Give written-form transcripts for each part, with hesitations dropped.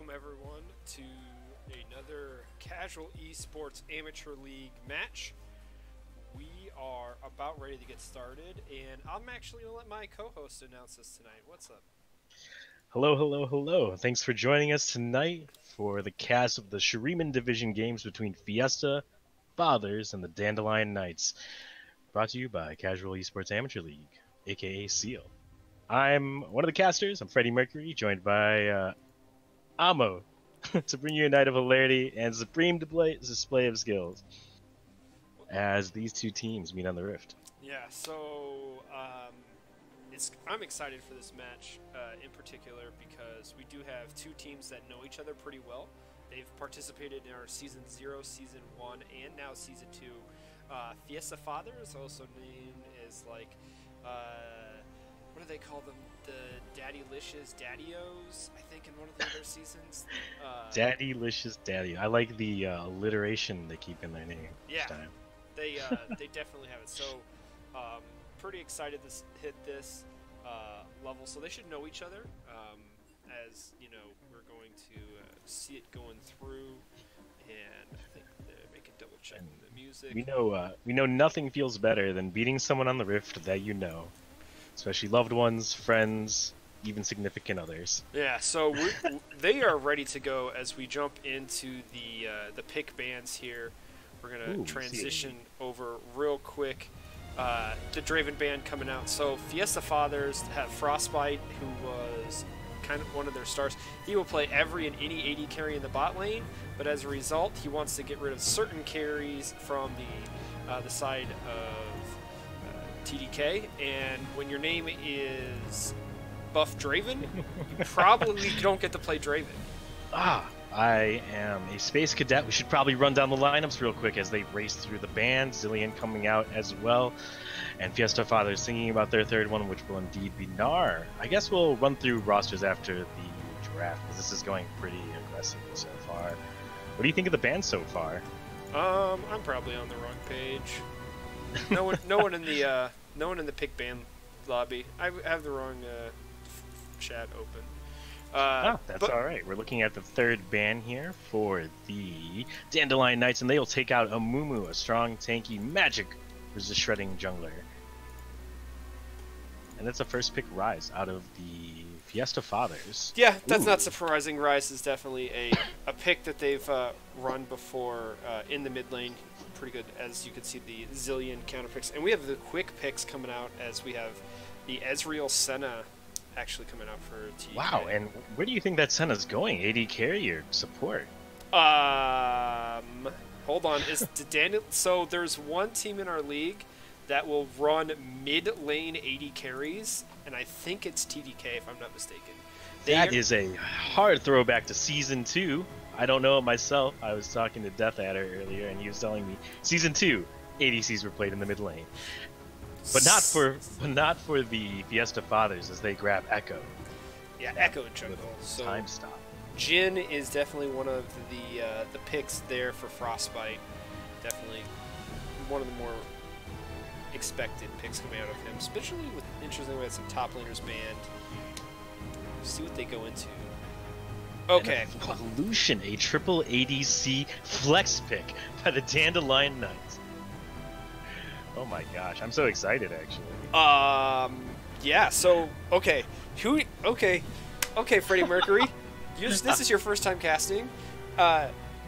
welcome everyone to another Casual Esports Amateur League match. We are about ready to get started, and I'm actually going to let my co-host announce this tonight. What's up? Hello, hello, hello. Thanks for joining us tonight for the cast of the Shuriman Division games between Fiesta, Fathers, and the Dandelion Knights. Brought to you by Casual Esports Amateur League, aka CEAL. I'm one of the casters. I'm Freddie Mercury, joined by Amo, to bring you a night of hilarity and supreme display of skills as these two teams meet on the Rift. Yeah, so I'm excited for this match in particular because we do have two teams that know each other pretty well. They've participated in our Season 0, Season 1, and now Season 2. Fiesta Fathers, also known as, like, what do they call them? The Daddylicious Daddios, I think, in one of the other seasons. Daddylicious Daddy. I like the alliteration they keep in their name. Yeah, they definitely have it. So, pretty excited to hit this level. So they should know each other. As you know, we're going to see it going through, and I think make a double check the music. We know nothing feels better than beating someone on the Rift that you know, especially loved ones, friends, even significant others. Yeah, so they are ready to go as we jump into the pick bands here. We're gonna transition over real quick. The Draven band coming out. So Fiesta Fathers have Frostbite, who was kind of one of their stars. He will play every and any AD carry in the bot lane, but as a result, he wants to get rid of certain carries from the side of TDK. And when your name is Buff Draven, you probably don't get to play Draven. I am a Space Cadet. We should probably run down the lineups real quick as they race through the band. Zillion coming out as well. And Fiesta Fathers singing about their third one, which will indeed be Gnar. I guess we'll run through rosters after the draft, because this is going pretty aggressive so far. What do you think of the band so far? I'm probably on the wrong page. No one in the pick band lobby. I have the wrong chat open. That's all right. We're looking at the third ban here for the Dandelion Knights, and they'll take out a Mumu, a strong, tanky, magic resist shredding jungler. And that's a first pick Rise out of the Fiesta Fathers. Yeah, that's not surprising. Rise is definitely a pick that they've run before in the mid lane. Pretty good, as you can see the Zillion counter picks. And we have the quick picks coming out as we have the Ezreal Senna actually coming out for TDK. Wow, and where do you think that Senna's going? AD carry or support? Hold on. So there's one team in our league that will run mid lane AD carries, and I think it's TDK if I'm not mistaken. That is a hard throwback to Season 2. I don't know it myself. I was talking to Death Adder earlier, and he was telling me Season 2 ADCs were played in the mid lane. But not for the Fiesta Fathers as they grab Echo. Yeah, Echo and jungle. So time stop. Jhin is definitely one of the picks there for Frostbite. Definitely one of the more expected picks coming out of him, especially with interestingly with some top laners banned. See what they go into. Okay. Evolution, a triple ADC flex pick by the Dandelion Knights. Oh my gosh, I'm so excited actually. Yeah, so okay. Okay, Freddie Mercury. This is your first time casting.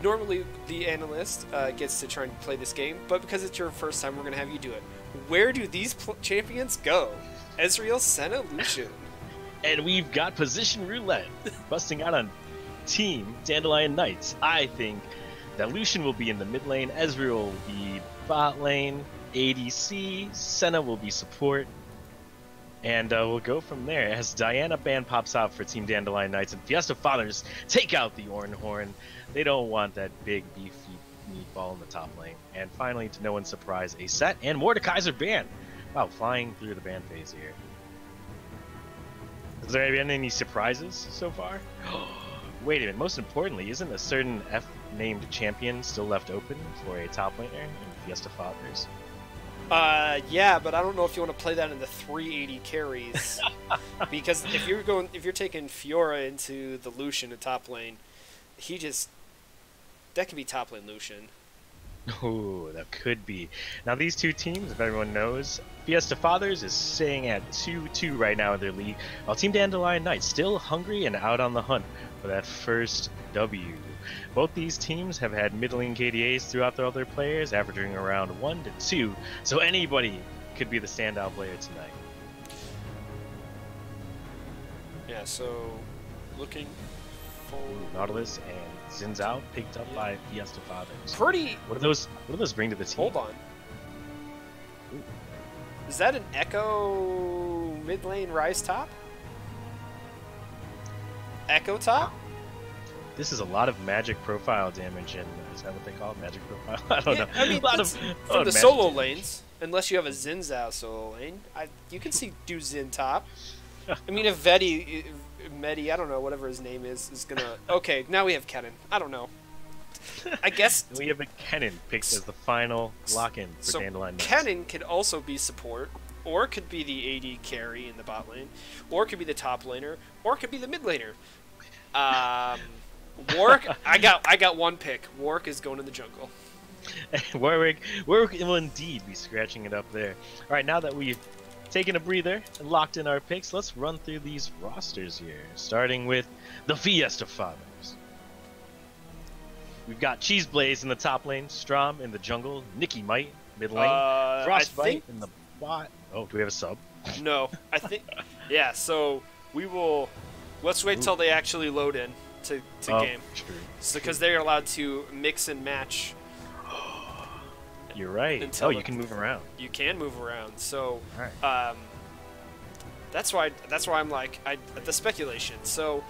Normally the analyst gets to try and play this game, but because it's your first time, we're gonna have you do it. Where do these champions go? Ezreal, Senna, Lucian. And we've got position roulette busting out on Team Dandelion Knights. I think that Lucian will be in the mid lane, Ezreal will be bot lane, ADC, Senna will be support, and we'll go from there as Diana band pops out for Team Dandelion Knights and Fiesta Fathers take out the Ornhorn. They don't want that big beefy meatball in the top lane. And finally, to no one's surprise, a Set and Mordekaiser ban. Wow, flying through the ban phase here. Has there been any surprises so far? Wait a minute, most importantly, isn't a certain F-named champion still left open for a top laner in Fiesta Fathers? Yeah, but I don't know if you want to play that in the 380 carries. Because if you're taking Fiora into the Lucian at top lane, that could be top lane Lucian. Oh, that could be. Now these two teams, if everyone knows, Fiesta Fathers is sitting at 2-2 right now in their league, while Team Dandelion Knights still hungry and out on the hunt for that first W. Both these teams have had middling KDAs throughout all their players, averaging around 1 to 2, so anybody could be the standout player tonight. Yeah, so looking forward. Nautilus and Zinzao picked up by Fiesta Fathers. Pretty. What do those bring to the team? Hold on. Ooh. Is that an Echo mid lane Rise top? Echo top? This is a lot of magic profile damage, and is that what they call it? Magic profile? I don't know. I mean, a lot from the solo lanes, unless you have a Zinzao solo lane, you can do Zin top. I mean, if Medi, I don't know, whatever his name is gonna. Okay, now we have Kennen. I don't know. I guess we have a Kennen picked as the final lock-in for Dandelion Knights. Kennen could also be support, or could be the AD carry in the bot lane, or could be the top laner, or could be the mid laner. Warwick, I got one pick. Warwick is going in the jungle. Warwick will indeed be scratching it up there. All right, now that we've taken a breather and locked in our picks, let's run through these rosters here, starting with the Fiesta Fathers. We've got Cheeseblaze in the top lane, Strom in the jungle, Nikki Might mid lane, Frostbite in the bot. Oh, do we have a sub? No, I think yeah. So we will. Let's wait till they actually load in to game, because they're allowed to mix and match. You're right. Oh, you can move around. You can move around. So, right. that's why I'm like the speculation. So,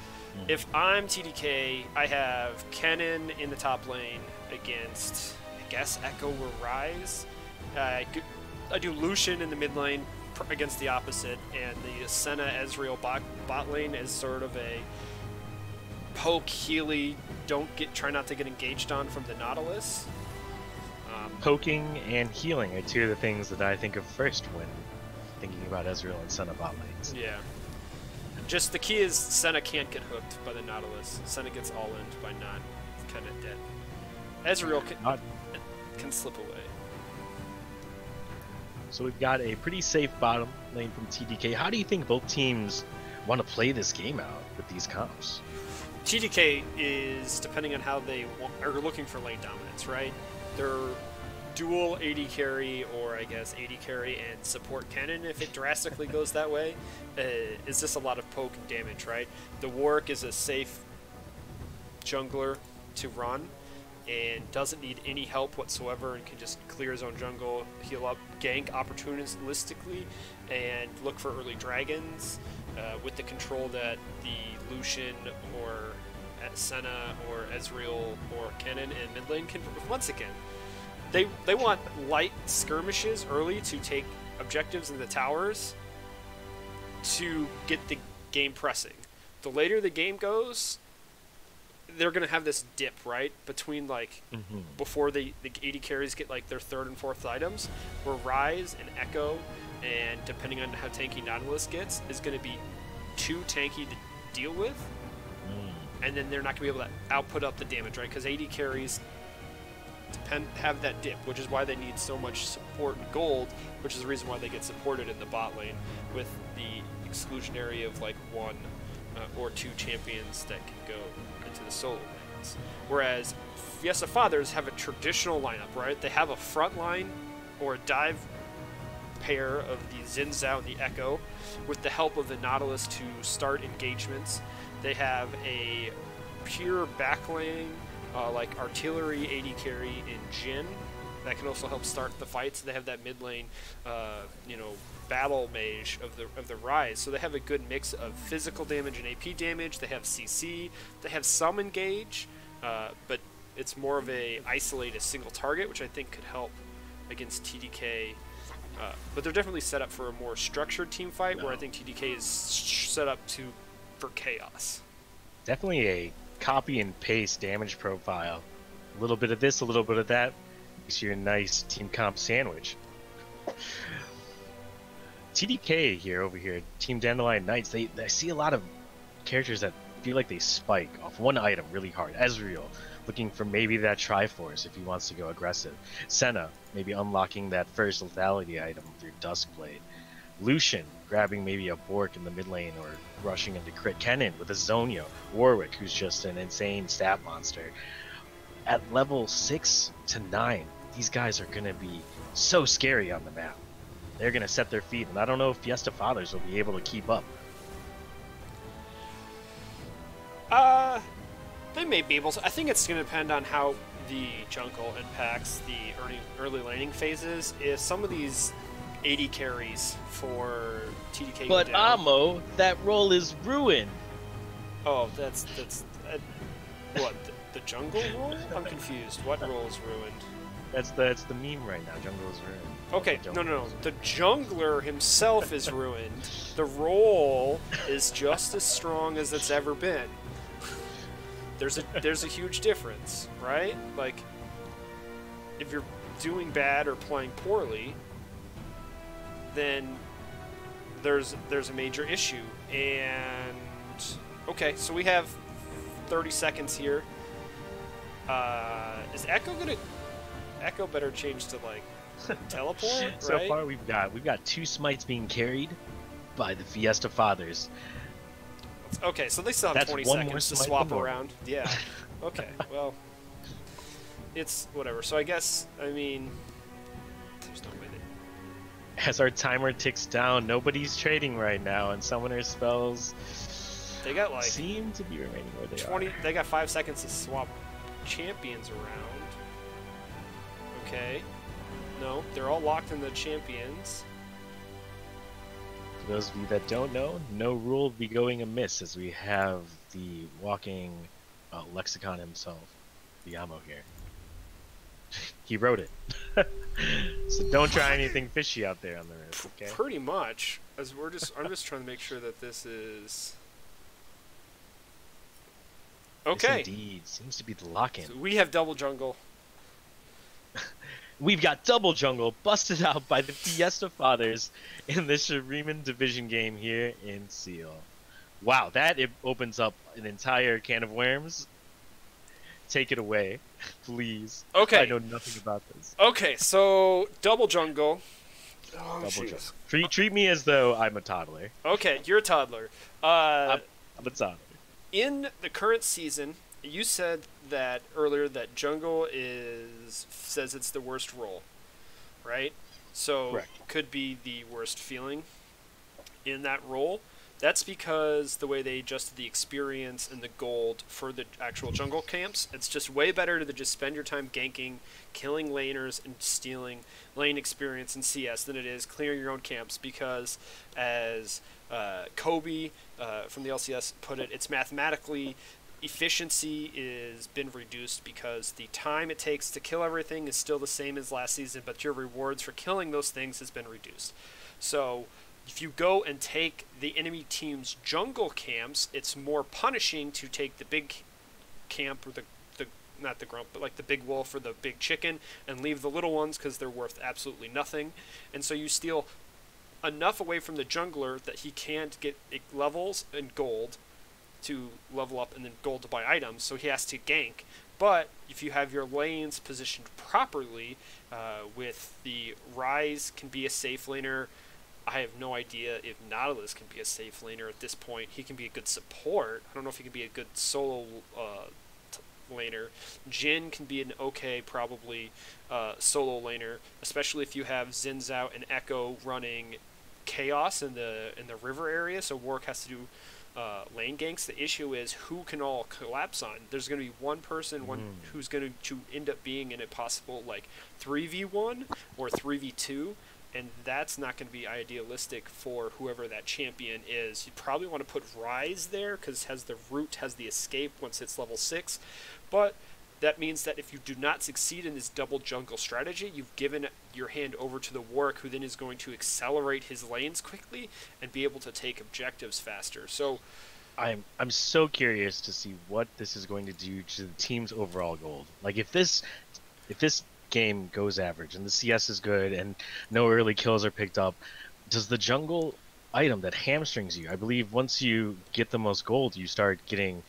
if I'm TDK, I have Kennen in the top lane against, I guess, Echo or Rise. I do Lucian in the mid lane against the opposite, and the Senna Ezreal bot lane is sort of a poke Healy. Try not to get engaged on from the Nautilus. Poking and healing are two of the things that I think of first when thinking about Ezreal and Senna bot lanes. Yeah. Just the key is Senna can't get hooked by the Nautilus. Senna gets all in by not kind of dead. Ezreal can slip away. So we've got a pretty safe bottom lane from TDK. How do you think both teams want to play this game out with these comps? TDK is, depending on how they are looking for lane dominance, right? They're dual AD carry, or I guess AD carry and support Kennen if it drastically goes that way. Is just a lot of poke and damage, right? The Warwick is a safe jungler to run and doesn't need any help whatsoever and can just clear his own jungle, heal up, gank opportunistically, and look for early dragons with the control that the Lucian or Senna or Ezreal or Kennen and mid lane can. Once again, they want light skirmishes early to take objectives in the towers to get the game pressing. The later the game goes, they're going to have this dip, right? Between, like, before the AD carries get, like, their third and fourth items, where Rise and Echo, and depending on how tanky Nautilus gets, is going to be too tanky to deal with. And then they're not going to be able to output up the damage, right? Because AD carries have that dip, which is why they need so much support and gold, which is the reason why they get supported in the bot lane with the exclusionary of, like, one or two champions that can go into the solo lanes. Whereas Fiesta Fathers have a traditional lineup, right? They have a front line or a dive pair of the Zinzao and the Echo with the help of the Nautilus to start engagements. They have a pure backlane like artillery AD carry in Jhin that can also help start the fights. They have that mid lane battle mage of the Rise, so they have a good mix of physical damage and AP damage. They have CC, they have some engage, but it's more of a isolated single target, which I think could help against TDK. But they're definitely set up for a more structured team fight, where I think TDK is set up for chaos. Definitely a copy and paste damage profile. A little bit of this, a little bit of that, makes you a nice team comp sandwich. TDK over here, Team Dandelion Knights, I see a lot of characters that feel like they spike off one item really hard. Ezreal, looking for maybe that Triforce if he wants to go aggressive. Senna, maybe unlocking that first lethality item through Duskblade. Lucian, grabbing maybe a Bork in the mid lane or rushing into crit. Kennen with a Zonio. Warwick, who's just an insane stat monster. At level 6 to 9, these guys are going to be so scary on the map. They're going to set their feet, and I don't know if Fiesta Fathers will be able to keep up. They may be able to. I think it's going to depend on how the jungle impacts the early laning phases. If some of these 80 carries for TDK but go down, Amo, that role is ruined. Oh, that's what the jungle role? I'm confused. What role is ruined? That's the meme right now. Jungle is ruined. Okay, no. The jungler himself is ruined. The role is just as strong as it's ever been. There's a huge difference, right? Like, if you're doing bad or playing poorly, then there's a major issue. And okay, so we have 30 seconds here. Is Echo gonna? Echo better change to like teleport, right? So far we've got 2 smites being carried by the Fiesta Fathers. Okay, so they still have 20 seconds to swap around. Yeah. Okay, well, it's whatever. So I guess, I mean, there's no way that... As our timer ticks down, nobody's trading right now, and summoner spells they got like seem to be remaining where they are. They got 5 seconds to swap champions around. Okay. No, they're all locked in the champions. For those of you that don't know, no rule will be going amiss as we have the walking lexicon himself, the Amo here. He wrote it. So don't try anything fishy out there on the rift, okay? Pretty much. I'm just trying to make sure that this is... Okay. Yes, indeed. Seems to be the lock-in. So we have double jungle. We've got double jungle busted out by the Fiesta Fathers in the Shuriman division game here in CasualEAL. Wow, it opens up an entire can of worms. Take it away, please. Okay. I know nothing about this. Okay, so double jungle. Oh, double jungle. Treat me as though I'm a toddler. Okay, you're a toddler. I'm a toddler. In the current season, you said that earlier that jungle says it's the worst role, right? So correct. Could be the worst feeling in that role. That's because the way they adjusted the experience and the gold for the actual jungle camps, it's just way better to just spend your time ganking, killing laners, and stealing lane experience in CS than it is clearing your own camps because, as Kobe from the LCS put it, it's mathematically... efficiency is been reduced because the time it takes to kill everything is still the same as last season, but your rewards for killing those things has been reduced. So if you go and take the enemy team's jungle camps, it's more punishing to take the big camp or the not the grump, but like the big wolf or the big chicken and leave the little ones because they're worth absolutely nothing. And so you steal enough away from the jungler that he can't get levels and gold to level up and then gold to buy items, so he has to gank. But if you have your lanes positioned properly, with the Ryze can be a safe laner. I have no idea if Nautilus can be a safe laner at this point. He can be a good support. I don't know if he can be a good solo laner. Jhin can be an okay, probably, solo laner, especially if you have Zinzao and Echo running Chaos in the river area, so Warwick has to do lane ganks. The issue is who can all collapse on. There's going to be one person who's going to end up being in a possible like 3v1 or 3v2, and that's not going to be idealistic for whoever that champion is. You probably want to put Ryze there because has the root, has the escape once it's level 6, but that means that if you do not succeed in this double jungle strategy, you've given your hand over to the Warwick, who then is going to accelerate his lanes quickly and be able to take objectives faster. So, I'm so curious to see what this is going to do to the team's overall gold. Like if this game goes average and the CS is good and no early kills are picked up, does the jungle item that hamstrings you. I believe once you get the most gold, you start getting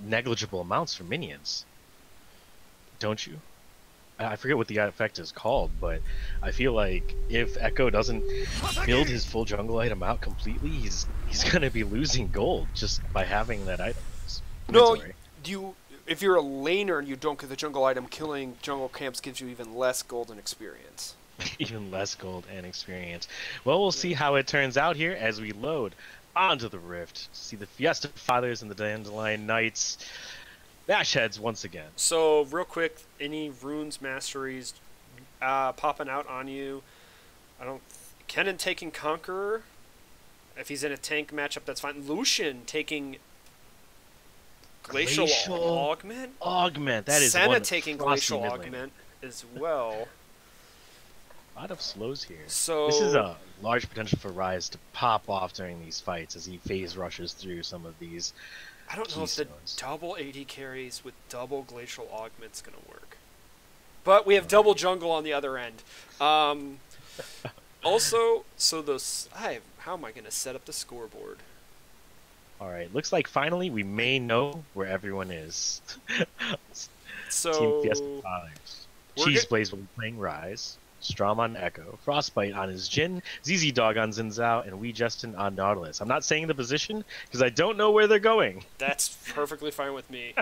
negligible amounts from minions. Don't you? I forget what the effect is called, but I feel like if Echo doesn't build his full jungle item out completely, he's gonna be losing gold just by having that item. No, if you're a laner and you don't get the jungle item, killing jungle camps gives you even less gold and experience. Even less gold and experience. Well, we'll see how it turns out here as we load onto the rift. See the Fiesta Fathers and the Dandelion Knights bash heads once again. So, real quick, any runes masteries popping out on you? Kennen taking Conqueror. If he's in a tank matchup, that's fine. Lucian taking Glacial Augment. That is Senna taking Glacial Augment as well. A lot of slows here. So this is a large potential for Rise to pop off during these fights as he phase rushes through some of these. I don't know if the double AD carries with double Glacial Augment's going to work. But we have double jungle on the other end. Also, so those... how am I going to set up the scoreboard? Alright, looks like finally we may know where everyone is. So... Team Fiesta Fathers. Cheeseblaze will be playing Rise. Strom on Echo, Frostbite on his Jhin, ZZ Dog on Xin and Wee Justin on Nautilus. I'm not saying the position because I don't know where they're going. That's perfectly fine with me.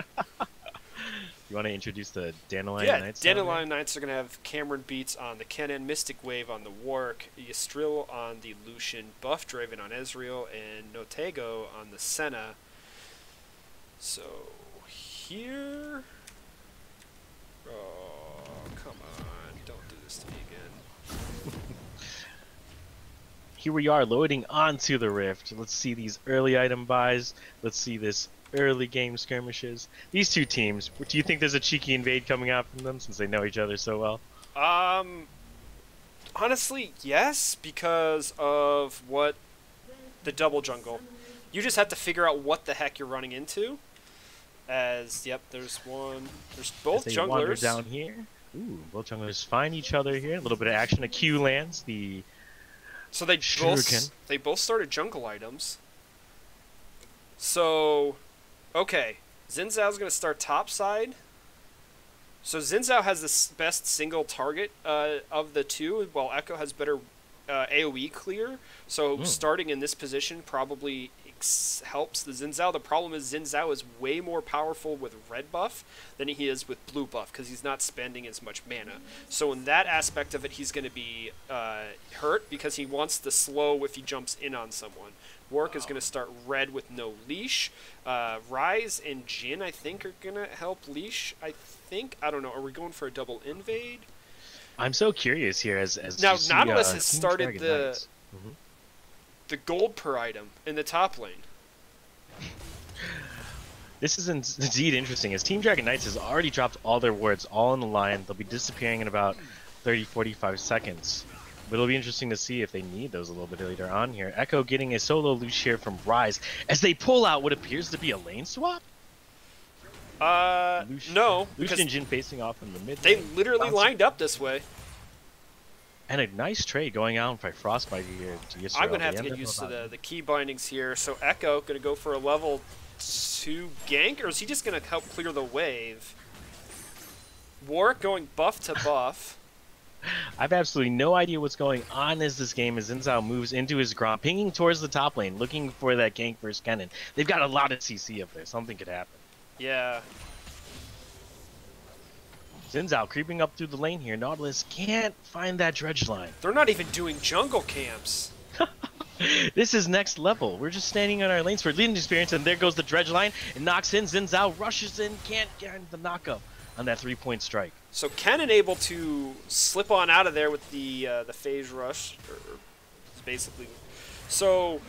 You want to introduce the Dandelion Knights? Yeah, Dandelion Knights are going to have Cameron Beats on the Kennen, Mystic Wave on the Warwick, Ystril on the Lucian, Buff Draven on Ezreal, and Notego on the Senna. So, here... Oh, come on. Don't do this to me again. Here we are loading onto the Rift. Let's see these early item buys. Let's see this early game skirmishes. These two teams, do you think there's a cheeky invade coming out from them since they know each other so well? Honestly, yes, because of what the double jungle. You just have to figure out what the heck you're running into. Yep, there's one. There's both as they junglers. Wander down here. Ooh, both junglers find each other here. A little bit of action. A Q lands. So they both started jungle items. So, okay, Xin Zhao's going to start top side. So Xin Zhao has the best single target of the two, while Echo has better AoE clear. So starting in this position probably helps the Xin Zhao. The problem is Xin Zhao is way more powerful with red buff than he is with blue buff because he's not spending as much mana. So in that aspect of it, he's going to be hurt because he wants the slow if he jumps in on someone. Warwick is going to start red with no leash. Rise and Jhin, I think, are going to help leash. I don't know. Are we going for a double invade? I'm so curious here as now you see, Nautilus has started Dragon the gold per item in the top lane. This is indeed interesting, as Team Dragon Knights has already dropped all their wards all in the line. They'll be disappearing in about 30-45 seconds. But it'll be interesting to see if they need those a little bit later on here. Echo getting a solo loose here from Rise as they pull out what appears to be a lane swap? No. Lucian and Jhin facing off in the mid. They literally lined up this way. And a nice trade going out by Frostbite here. I'm going to have to get used to the key bindings here. So Echo going to go for a level 2 gank, or is he just going to help clear the wave? Warwick going buff to buff. I have absolutely no idea what's going on as this game as Xin Zhao moves into his Grom, pinging towards the top lane, looking for that gank versus Kennen. They've got a lot of CC up there. Something could happen. Yeah. Xin Zhao creeping up through the lane here. Nautilus can't find that dredge line. They're not even doing jungle camps. This is next level. We're just standing on our lanes for leading experience, and there goes the dredge line. It knocks in. Xin Zhao rushes in, can't get the knockup on that 3-point strike. So Kennen able to slip on out of there with the phase rush, basically. So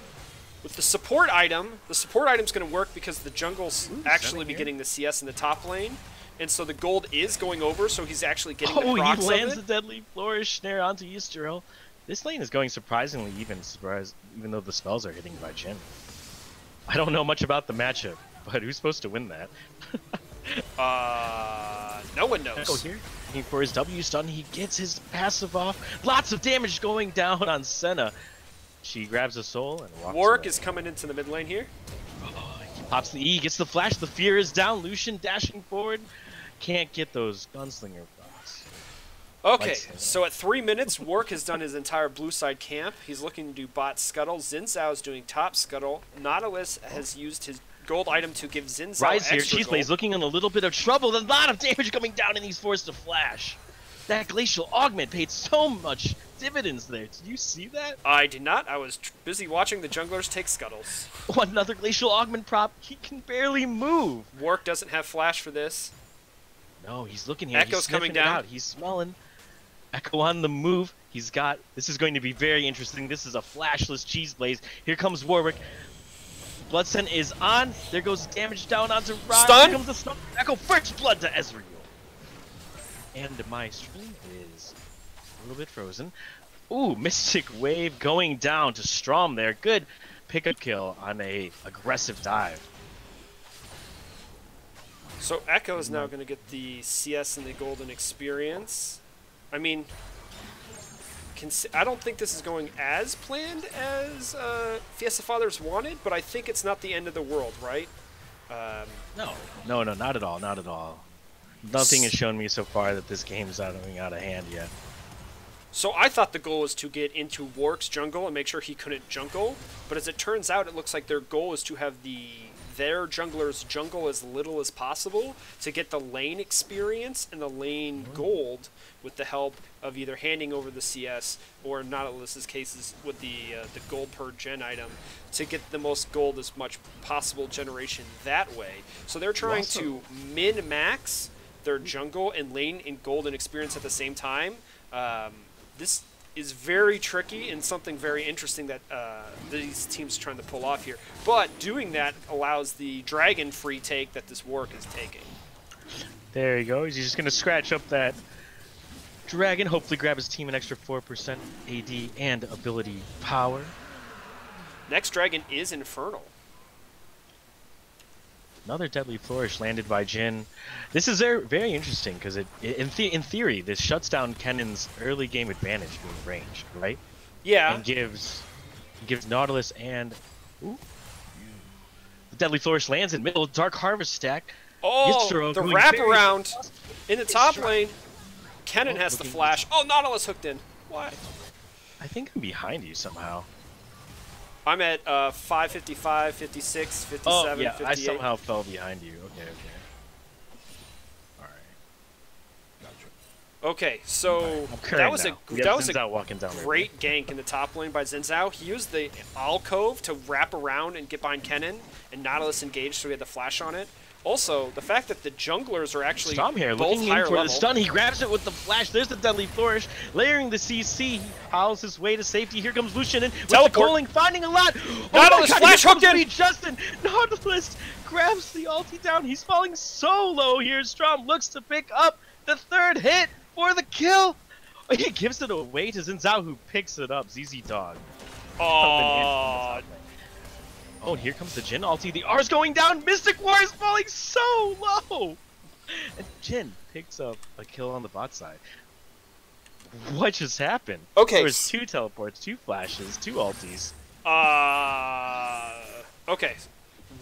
with the support item's going to work because the jungle's actually be getting the CS in the top lane. And so the gold is going over, so he's actually getting the procs he lands of it. the deadly flourish snare onto Ystril. This lane is going surprisingly even, even though the spells are hitting by Jhin. I don't know much about the matchup, but who's supposed to win that? No one knows. Echo here, looking for his W stun. He gets his passive off. Lots of damage going down on Senna. She grabs a soul and walks Warwick away. is coming into the mid lane here. Oh, he pops the E, gets the flash. The fear is down. Lucian dashing forward. Can't get those gunslinger bots. Okay, so at 3 minutes, Warwick has done his entire blue side camp. He's looking to do bot scuttle. Xin Zhao is doing top scuttle. Nautilus has used his gold item to give Xin Zhao Rise here. extra Cheese gold. Blaze looking in a little bit of trouble. A lot of damage coming down, and he's forced to flash. That glacial augment paid so much dividends there. Did you see that? I did not. I was busy watching the junglers take scuttles. Oh, another glacial augment prop. He can barely move. Warwick doesn't have flash for this. No, he's looking here. Echo's He's coming sniffing it down. out. He's smelling. Echo on the move. He's got. This is going to be very interesting. This is a flashless Cheese Blaze. Here comes Warwick. Blood Scent is on. There goes damage down onto Rise. Stun. Here comes the stun. Echo first blood to Ezreal. And my stream is a little bit frozen. Ooh, Mystic Wave going down to Strom there. Good pickup kill on a aggressive dive. So Echo is now going to get the CS and the golden experience. I mean, I don't think this is going as planned as Fiesta Fathers wanted, but I think it's not the end of the world, right? No, not at all, not at all. Nothing has shown me so far that this game's out of hand yet. So I thought the goal was to get into Warwick's jungle and make sure he couldn't jungle, but as it turns out, it looks like their goal is to have their jungler's jungle as little as possible to get the lane experience and the lane gold with the help of either handing over the CS or in Nautilus's cases with the gold per gen item to get the most gold as much possible generation that way. So they're trying to min-max their jungle and lane in gold and experience at the same time. This is very tricky and something very interesting that these teams are trying to pull off here. But doing that allows the dragon free take that this Warwick is taking. There he goes. He's just going to scratch up that dragon, hopefully grab his team an extra 4% AD and ability power. Next dragon is Infernal. Another Deadly Flourish landed by Jhin. This is very interesting because in theory, this shuts down Kennen's early game advantage being ranged, right? Yeah. And gives Nautilus and the Deadly Flourish lands in middle. Dark Harvest stack. Oh, Yistro the going wraparound in the top lane. Kennen has the flash. Oh, Nautilus hooked in. Why? I think I'm behind you somehow. I'm at 555, 56, 57, Oh, yeah, 58. I somehow fell behind you. Okay. Alright. Okay, so I'm that was a walking down great gank in the top lane by Xin Zhao. He used the alcove to wrap around and get behind Kennen, and Nautilus engaged, so he had the flash on it. Also, the fact that the junglers are actually Stom here, both looking higher in for level. the stun. He grabs it with the flash. There's the Deadly Flourish, layering the CC. He howls his way to safety. Here comes Lucian in with Teleport. the calling, finding a lot. Nautilus oh my God, flash here comes hooked in. Justin. Nautilus grabs the ulti down. He's falling so low here. Strom looks to pick up the third hit for the kill. He gives it away to Xin Zhao, who picks it up. ZZ Dog. Oh, and here comes the Jhin ulti. The R's going down. Mystic War is falling so low. And Jhin picks up a kill on the bot side. What just happened? Okay. There was 2 teleports, 2 flashes, 2 ultis. Okay.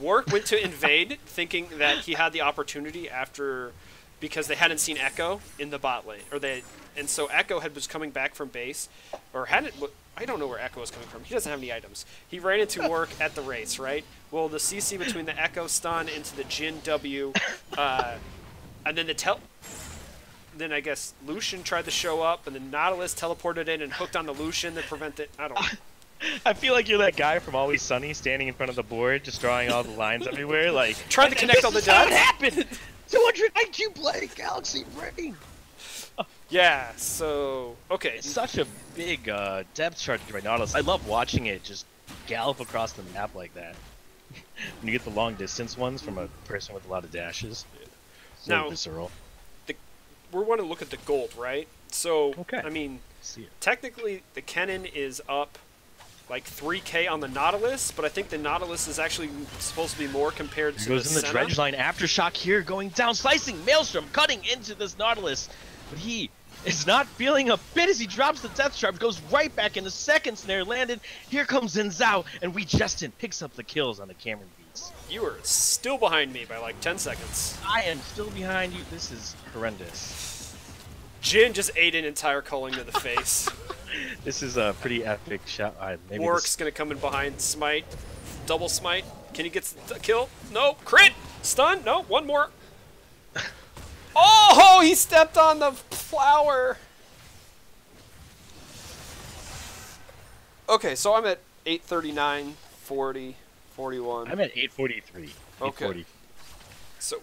Warwick went to invade, thinking that he had the opportunity because they hadn't seen Echo in the bot lane, and so Echo was coming back from base, or hadn't. I don't know where Echo was coming from. He doesn't have any items. He ran into Warwick at the race, right? Well, the CC between the Echo stun into the Jhin W, and then then I guess Lucian tried to show up, and then Nautilus teleported in and hooked on the Lucian to prevent it. I don't know. I feel like you're that guy from Always Sunny standing in front of the board, just drawing all the lines everywhere, like Trying to connect all the dots. What happened? 200 IQ play, Galaxy Brain. Yeah. So okay. It's such a big depth chart by Nautilus. I love watching it just gallop across the map like that. When you get the long distance ones from a person with a lot of dashes. So Now, visceral. We want to look at the gold, right? So, Okay. I mean, See it. technically the Kennen is up like 3k on the Nautilus, but I think the Nautilus is actually supposed to be more compared to Goes in the Senna. dredge line. Aftershock here going down, slicing Maelstrom, cutting into this Nautilus. But he is not feeling a bit as he drops the Death Trap, goes right back in the second snare landed. Here comes Xin Zhao, and Justin picks up the kills on the Cameron Beats. You are still behind me by like 10 seconds. I am still behind you. This is horrendous. Jin just ate an entire culling to the face. This is a pretty epic shot. Warwick's gonna come in behind, smite, double smite. Can he get the kill? No, crit, stun. No, one more. Oh, he stepped on the flower. Okay, so I'm at 839, 40, 41. I'm at 843. Okay. 840. So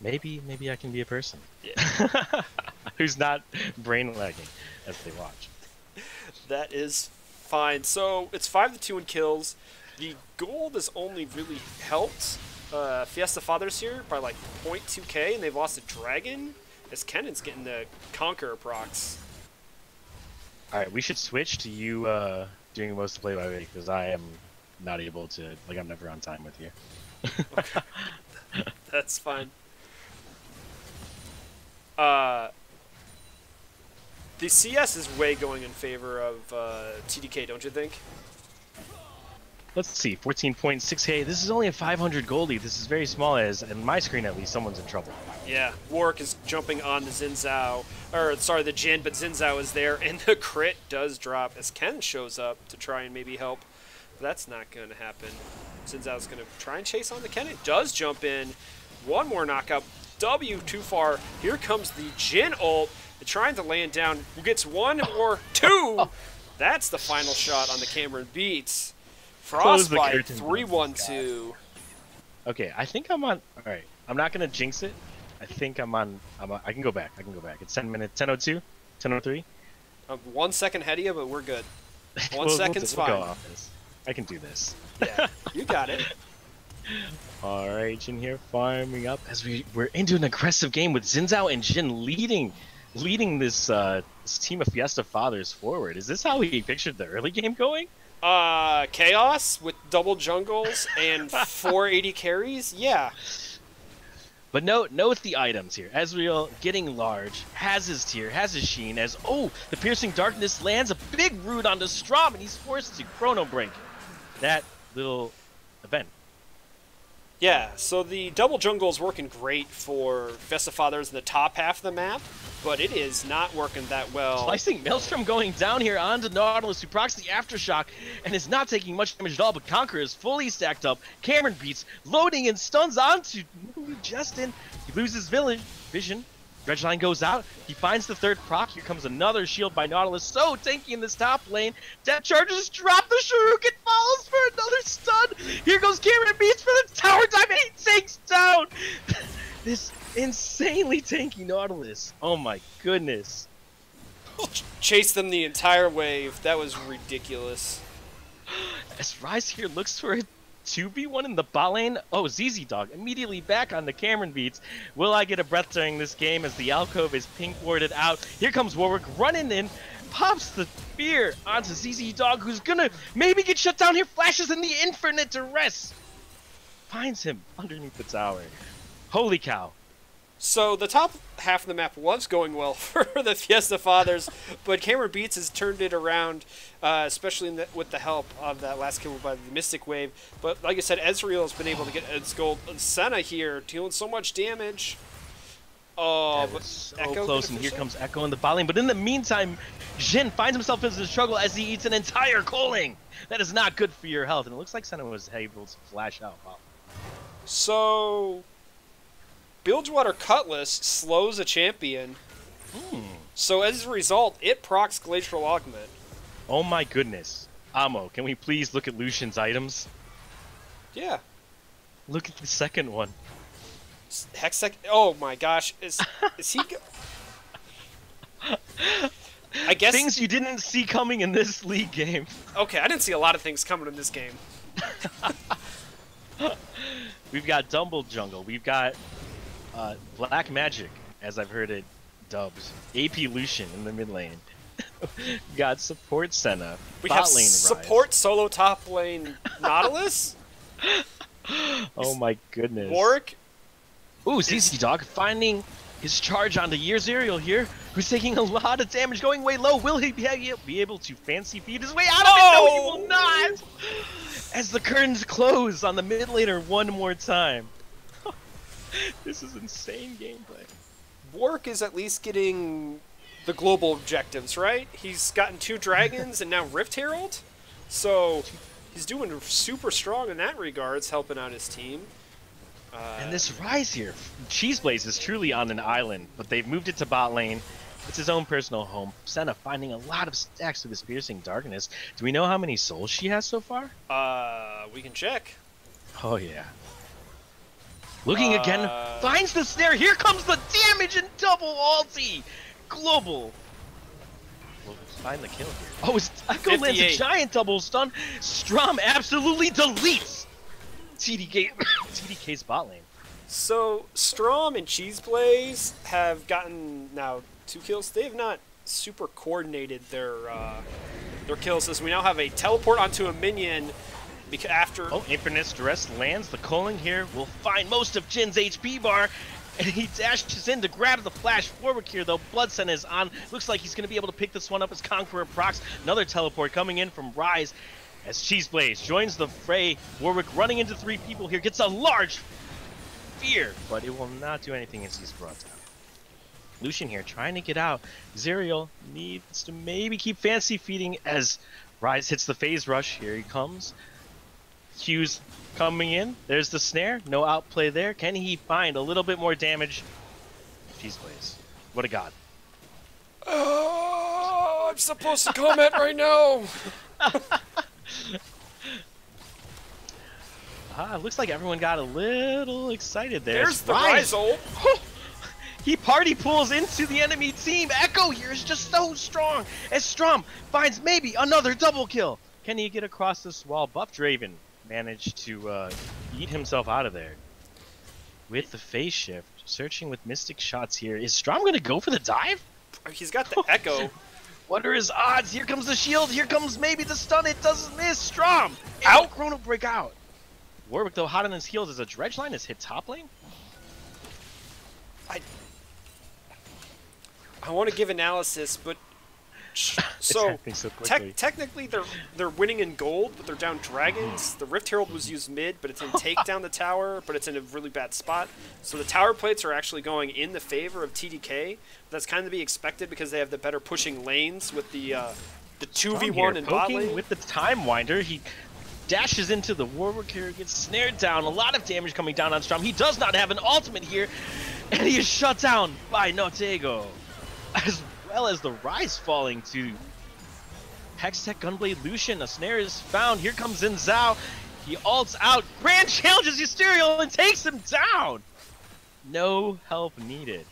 maybe I can be a person. Yeah. Who's not brain lagging as they watch. That is fine. So it's 5-2 in kills. The gold has only really helped Fiesta Fathers here by like 0.2k, and they've lost a dragon as Kennan's getting the Conqueror procs. Alright, we should switch to you doing most of the play-by-play, because I am not able to, like, I'm never on time with you. Okay. That's fine. The CS is way going in favor of TDK, don't you think? Let's see, 14.6k. This is only a 500 goldie. This is very small, as in my screen at least, someone's in trouble. Yeah, Warwick is jumping on the Xin Zhao, or sorry, the Jin, but Xin Zhao is there, and the crit does drop as Ken shows up to try and maybe help. But that's not going to happen. Xin Zhao's going to try and chase on the Ken. It does jump in. One more knockout. W too far. Here comes the Jin ult. They're trying to land down. Who gets one or two? That's the final shot on the Cameron Beats. Frostbite 3-1-2. Okay, I think I'm on. All right, I'm not gonna jinx it. I think I'm on. I can go back. It's 10 minutes. 10:02. 10:03. I'm 1 second ahead of you, but we're good. One second's we'll fine. go off this. I can do this. Yeah, you got it. All right, Jin here farming up as we're into an aggressive game with Xin Zhao and Jin leading this this team of Fiesta Fathers forward. Is this how he pictured the early game going? Chaos with double jungles and 480 carries? Yeah. But note the items here. Ezreal getting large, has his tier, has his sheen, as the piercing darkness lands a big root onto Strom, and he's forced to chrono break that little event. Yeah, so the double jungle is working great for Fiesta Fathers in the top half of the map, but it is not working that well. Slicing Maelstrom going down here onto Nautilus, who procs the Aftershock and is not taking much damage at all, but Conqueror is fully stacked up. Cameron Beats loading and stuns onto Justin. He loses vision. Dredgeline goes out. He finds the third proc. Here comes another shield by Nautilus. So tanky in this top lane. Death charges drop the Shuriken, falls for another stun. Here goes Cameron Beats for the tower dive, and he takes down this insanely tanky Nautilus. Oh my goodness. Chased them the entire wave. That was ridiculous. As Rise here looks for a 2v1 in the bot lane. Oh, ZZ Dog immediately back on the Cameron Beats. Will I get a breath during this game as the alcove is pink warded out? Here comes Warwick running in, pops the spear onto ZZ Dog, who's gonna maybe get shut down here. Flashes in the infinite duress. Finds him underneath the tower. Holy cow. So the top half of the map was going well for the Fiesta Fathers, but Cameron Beats has turned it around, especially with the help of that last kill by the Mystic Wave. But like I said, Ezreal has been able to get its gold. Senna here dealing so much damage. Oh, but so Echo close, and here comes Echo in the bot lane. But in the meantime, Jin finds himself in a struggle as he eats an entire culling. That is not good for your health, and it looks like Senna was able to flash out. Wow. So Bilgewater Cutlass slows a champion. So as a result, it procs Glacial Augment. Oh my goodness. Amo, can we please look at Lucian's items? Yeah. Look at the second one. Hextech. Oh my gosh. Is he... I guess... Things you didn't see coming in this league game. Okay, I didn't see a lot of things coming in this game. We've got Dumble Jungle. We've got Black Magic, as I've heard it dubbed. AP Lucian in the mid lane. We got support Senna. We bot have lane support Rise. solo top lane Nautilus. Oh my goodness. Warwick. Ooh, ZZ Dog finding his charge onto Year's Ariel here, who's taking a lot of damage, going way low. Will he be able to fancy feed his way out of it? No, he will not! As the curtains close on the mid laner one more time. This is insane gameplay. Warwick is at least getting the global objectives, right? He's gotten 2 dragons and now Rift Herald. So he's doing super strong in that regards, helping out his team. And this Rise here, Cheeseblaze is truly on an island, but they've moved it to bot lane. It's his own personal home. Senna finding a lot of stacks with his piercing darkness. Do we know how many souls she has so far? We can check. Oh yeah. Looking again, finds the snare. Here comes the damage and double ulti. Global. We'll find the kill here. Oh, his Echo lands a giant double stun. Strom absolutely deletes TDK's bot lane. So Strom and Cheeseblaze have gotten now 2 kills. They have not super coordinated their kills, as we now have a teleport onto a minion. Because after Infinite Duress lands. The culling here will find most of Jin's HP bar, and he dashes in to grab the flash forward here, though. Bloodsun is on. Looks like he's going to be able to pick this one up as Conqueror procs. Another teleport coming in from Rise as Cheeseblaze joins the fray. Warwick running into 3 people here, gets a large fear, but it will not do anything as he's brought down. Lucian here trying to get out. Zerial needs to maybe keep fancy feeding as Rise hits the phase rush. Here he comes. Q's coming in. There's the snare. No outplay there. Can he find a little bit more damage? Cheeseblaze. What a god. Oh, I'm supposed to comment right now. Looks like everyone got a little excited there. There's the Rise ult. He party pulls into the enemy team. Echo here is just so strong as Strom finds maybe another double kill. Can he get across this wall? Buff Draven managed to eat himself out of there with the phase shift. Searching with Mystic shots here. Is Strom going to go for the dive? He's got the Echo. What are his odds? Here comes the shield. Here comes maybe the stun. It doesn't miss. Strom out. Chrono break out. Warwick, though, hot on his heels as a dredge line has hit top lane. I want to give analysis, but so technically they're winning in gold, but they're down dragons. The Rift Herald was used mid, but it's in take down the tower, but it's in a really bad spot. So the tower plates are actually going in the favor of TDK. That's kind of to be expected because they have the better pushing lanes with the 2v1 in bot lane. With the Time Winder, he dashes into the Warwick here, gets snared down. A lot of damage coming down on Strom. He does not have an ultimate here, and he is shut down by Notego, as well as the Rise falling to Hextech Gunblade Lucian. A snare is found. Here comes in Zhao. He ults out. Grand challenges Ysterial and takes him down. No help needed.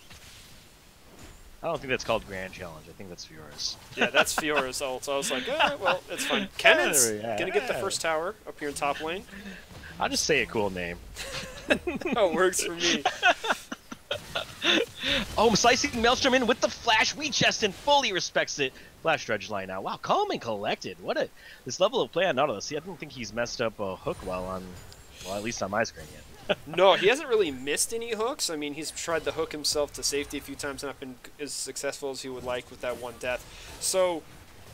I don't think that's called Grand Challenge. I think that's Fiora's. Yeah, that's Fiora's ult. I was like, well, it's fine. Kennan's gonna get the first tower up here in top lane. I'll just say a cool name. That works for me. Oh, slicing Maelstrom in with the flash. Chesten fully respects it. Flash dredge line now. Wow, calm and collected. What this level of play on Nautilus. See, I don't think he's messed up a hook well, at least on my screen yet. No, he hasn't really missed any hooks. I mean, he's tried to hook himself to safety a few times, not been as successful as he would like with that one death. So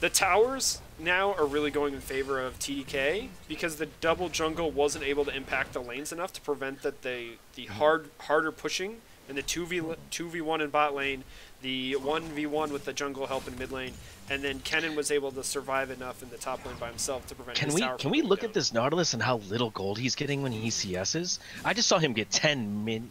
the towers now are really going in favor of TDK because the double jungle wasn't able to impact the lanes enough to prevent that the harder pushing and the 2v1 in bot lane, the 1v1 with the jungle help in mid lane, and then Kennen was able to survive enough in the top lane by himself to prevent his tower. Can we look at this Nautilus and how little gold he's getting when he CS's? I just saw him get 10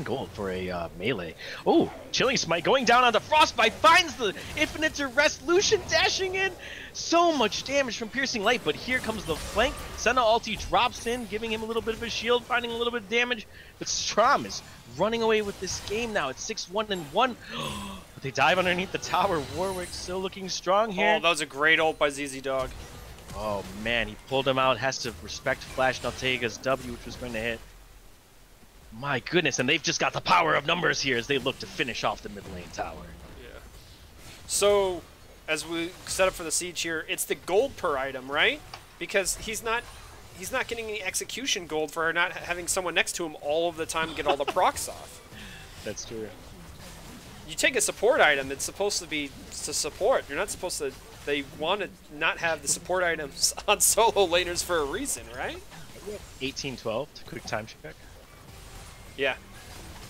gold for a melee. Oh, Chilling Smite going down onto Frostbite, finds the Infinite Duress. Lucian dashing in. So much damage from Piercing Light, but here comes the flank. Senna ulti drops in, giving him a little bit of a shield, finding a little bit of damage. But Strom is running away with this game now. It's 6-1-1. But they dive underneath the tower. Warwick still looking strong here. Oh, that was a great ult by ZZ Dog. Oh man, he pulled him out. Has to respect Flash Naltega's W, which was going to hit. My goodness, and they've just got the power of numbers here as they look to finish off the mid lane tower. Yeah. So, as we set up for the siege here, it's the gold per item, right? Because he's not getting any execution gold for not having someone next to him all of the time get all the procs off. That's true. you take a support item, it's supposed to be to support. You're not supposed to. They want to not have the support items on solo laners for a reason, right? 18-12, quick time check. Yeah.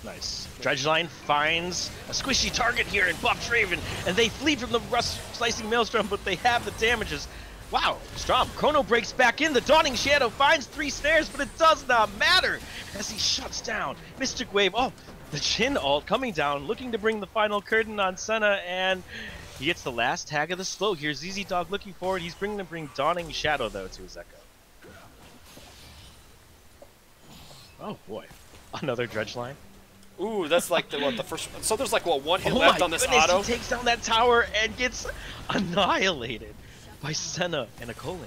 Nice. Dredgeline finds a squishy target here in Buff Draven, and they flee from the Rust Slicing Maelstrom, but they have the damages. Wow, Strom. Chrono breaks back in. The Dawning Shadow finds 3 snares, but it does not matter as he shuts down. Mystic Wave. Oh, the Jhin ult coming down, looking to bring the final curtain on Senna, and he gets the last tag of the slow here. ZZ Dog looking forward. He's bringing to bring Dawning Shadow, though, to his Echo. Oh, boy. Another Dredgeline. Ooh, that's like the first. So there's like one hit left on this auto. He takes down that tower and gets annihilated by Senna and a Colin.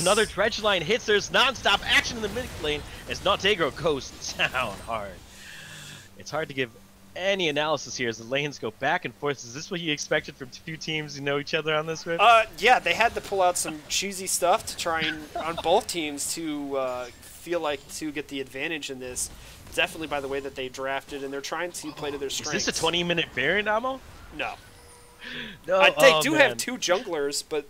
Another Dredgeline hits. There's non-stop action in the mid lane as Notagro goes down hard. It's hard to give any analysis here as the lanes go back and forth. Is this what you expected from 2 teams who know each other on this rift? Yeah, they had to pull out some cheesy stuff to try and on both teams to feel like to get the advantage in this. Definitely by the way that they drafted, and they're trying to play to their strengths. Is this a 20-minute Baron, Amo? No. No. They do have 2 junglers, but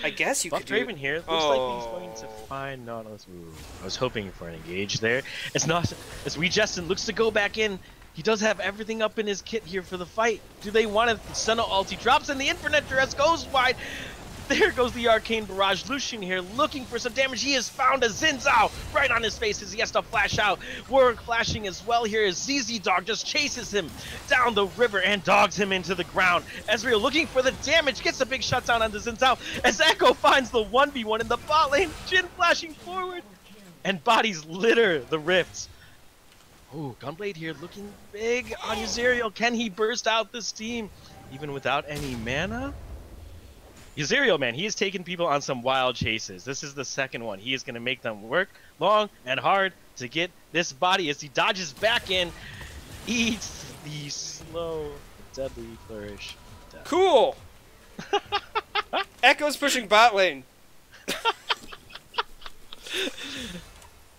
I guess you could do... Draven here. Looks like he's going to find Nautilus. Ooh, I was hoping for an engage there. It's not. As Justin looks to go back in. He does have everything up in his kit here for the fight. Do they want to? Senna ult. He drops in the Infinite Duress, goes wide. There goes the Arcane Barrage. Lucian here looking for some damage. He has found a Xin Zhao right on his face as he has to flash out. Warwick flashing as well here as ZZ Dog just chases him down the river and dogs him into the ground. Ezreal looking for the damage, gets a big shutdown on the Xin Zhao as Echo finds the 1v1 in the bot lane. Jhin flashing forward and bodies litter the rifts. Oh, Gunblade here looking big on Ezreal. Can he burst out this team even without any mana? Ezreal, man, he has taken people on some wild chases. This is the second one. He is going to make them work long and hard to get this body as he dodges back in, eats the slow, deadly flourish. Death. Cool! Echo's pushing bot lane.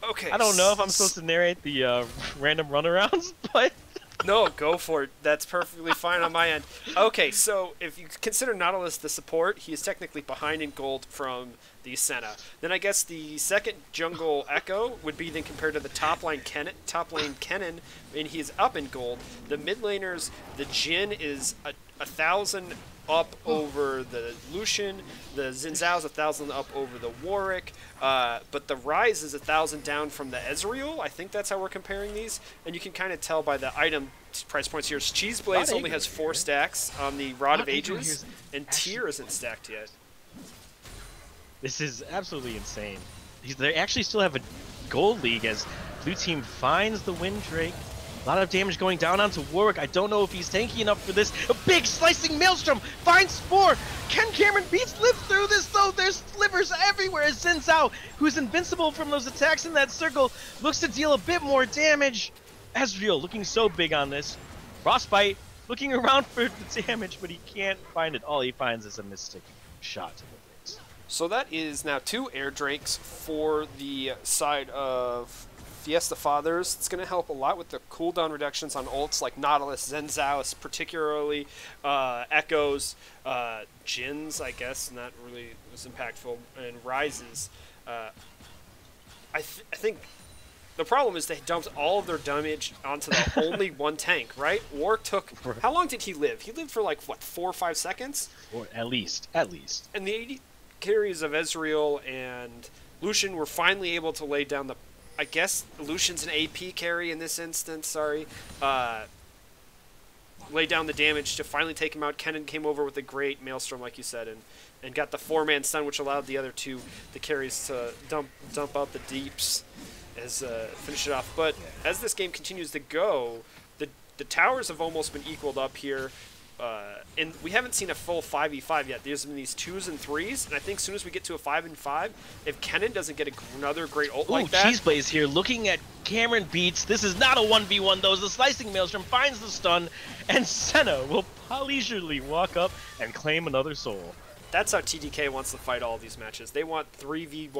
Okay. I don't know if I'm supposed to narrate the random runarounds, but... No, go for it. That's perfectly fine on my end. Okay, so if you consider Nautilus the support, he is technically behind in gold from the Senna. Then I guess the second jungle Echo would be then compared to the top lane Kennen, and he is up in gold. The mid laners, the Jhin is 1,000 up over the Lucian, the Xin Zhao's 1,000 up over the Warwick, but the Ryze is 1,000 down from the Ezreal. I think that's how we're comparing these, and you can kind of tell by the item price points here. Cheese Blaze only has 4 stacks on the Rod of Ages, and Tyr isn't stacked yet. This is absolutely insane. They actually still have a gold league as blue team finds the Windrake. A lot of damage going down onto Warwick. I don't know if he's tanky enough for this. A big slicing Maelstrom finds 4. Can Cameron Beats live through this though? There's slivers everywhere as Xin Zhao, who's invincible from those attacks in that circle, looks to deal a bit more damage. Ezreal looking so big on this. Frostbite looking around for the damage, but he can't find it. All he finds is a Mystic shot to the face. So that is now 2 Air Drakes for the side of Fiesta Fathers. It's going to help a lot with the cooldown reductions on ults like Nautilus, Xin Zhao, particularly Echoes, Jin's, I guess, not really was impactful, and Rises. I think the problem is they dumped all of their damage onto the only one tank, right? Warwick took... How long did he live? He lived for like, what, 4 or 5 seconds? Or at least. And the 80 carries of Ezreal and Lucian were finally able to lay down the... I guess Lucian's an AP carry in this instance, sorry. Lay down the damage to finally take him out. Kennen came over with a great Maelstrom, like you said, and got the 4-man stun, which allowed the other 2, the carries, to dump out the deeps as finish it off. But as this game continues to go, the towers have almost been equaled up here. And we haven't seen a full 5v5 yet. There's been these 2s and 3s, and I think as soon as we get to a 5v5, if Kennen doesn't get another great ult like that... Cheese Blaze here looking at Cameron Beats. This is not a 1v1 though. The slicing Maelstrom finds the stun, and Senna will leisurely walk up and claim another soul. that's how TDK wants to fight all these matches. They want 3v1s,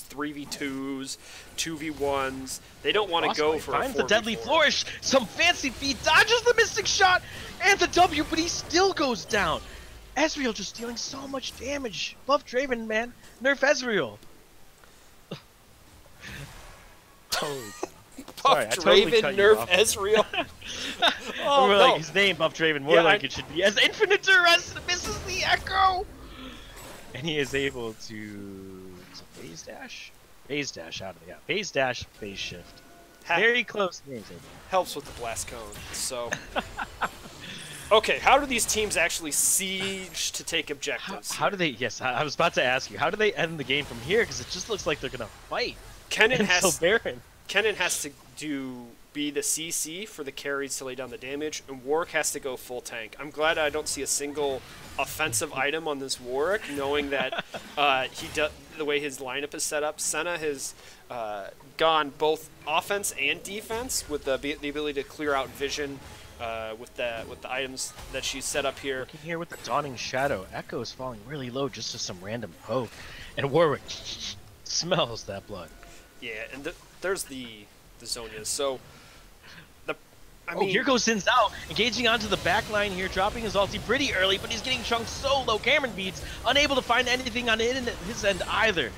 3v2s, 2v1s. They don't want to go for a 4v4. Finds the deadly flourish. Some fancy feet, dodges the mystic shot and the W, but he still goes down. Ezreal just dealing so much damage. Buff Draven, man. Nerf Ezreal. Buff Draven, nerf Ezreal. Oh, no. Like his name, Buff Draven, more like it should be. As Infinite Duress misses the Echo. And he is able to phase dash? Phase dash out of the phase dash, phase shift. Very close. Helps with the blast cone. So, okay, how do these teams actually siege to take objectives? How do they? Yes, I was about to ask you. How do they end the game from here? Because it just looks like they're gonna fight. Kennen has to be the CC for the carries to lay down the damage, and Warwick has to go full tank. I'm glad I don't see a single offensive item on this Warwick, knowing that the way his lineup is set up. Senna has gone both offense and defense with the ability to clear out vision with the items that she's set up here. Looking here with the Dawning Shadow, Echo is falling really low just to some random poke, and Warwick smells that blood. Yeah, and there's the Zonias. So, I mean, here goes Xin Zhao, engaging onto the back line here, dropping his ulti pretty early, but he's getting chunked so low. Cameron Beats unable to find anything on his end either.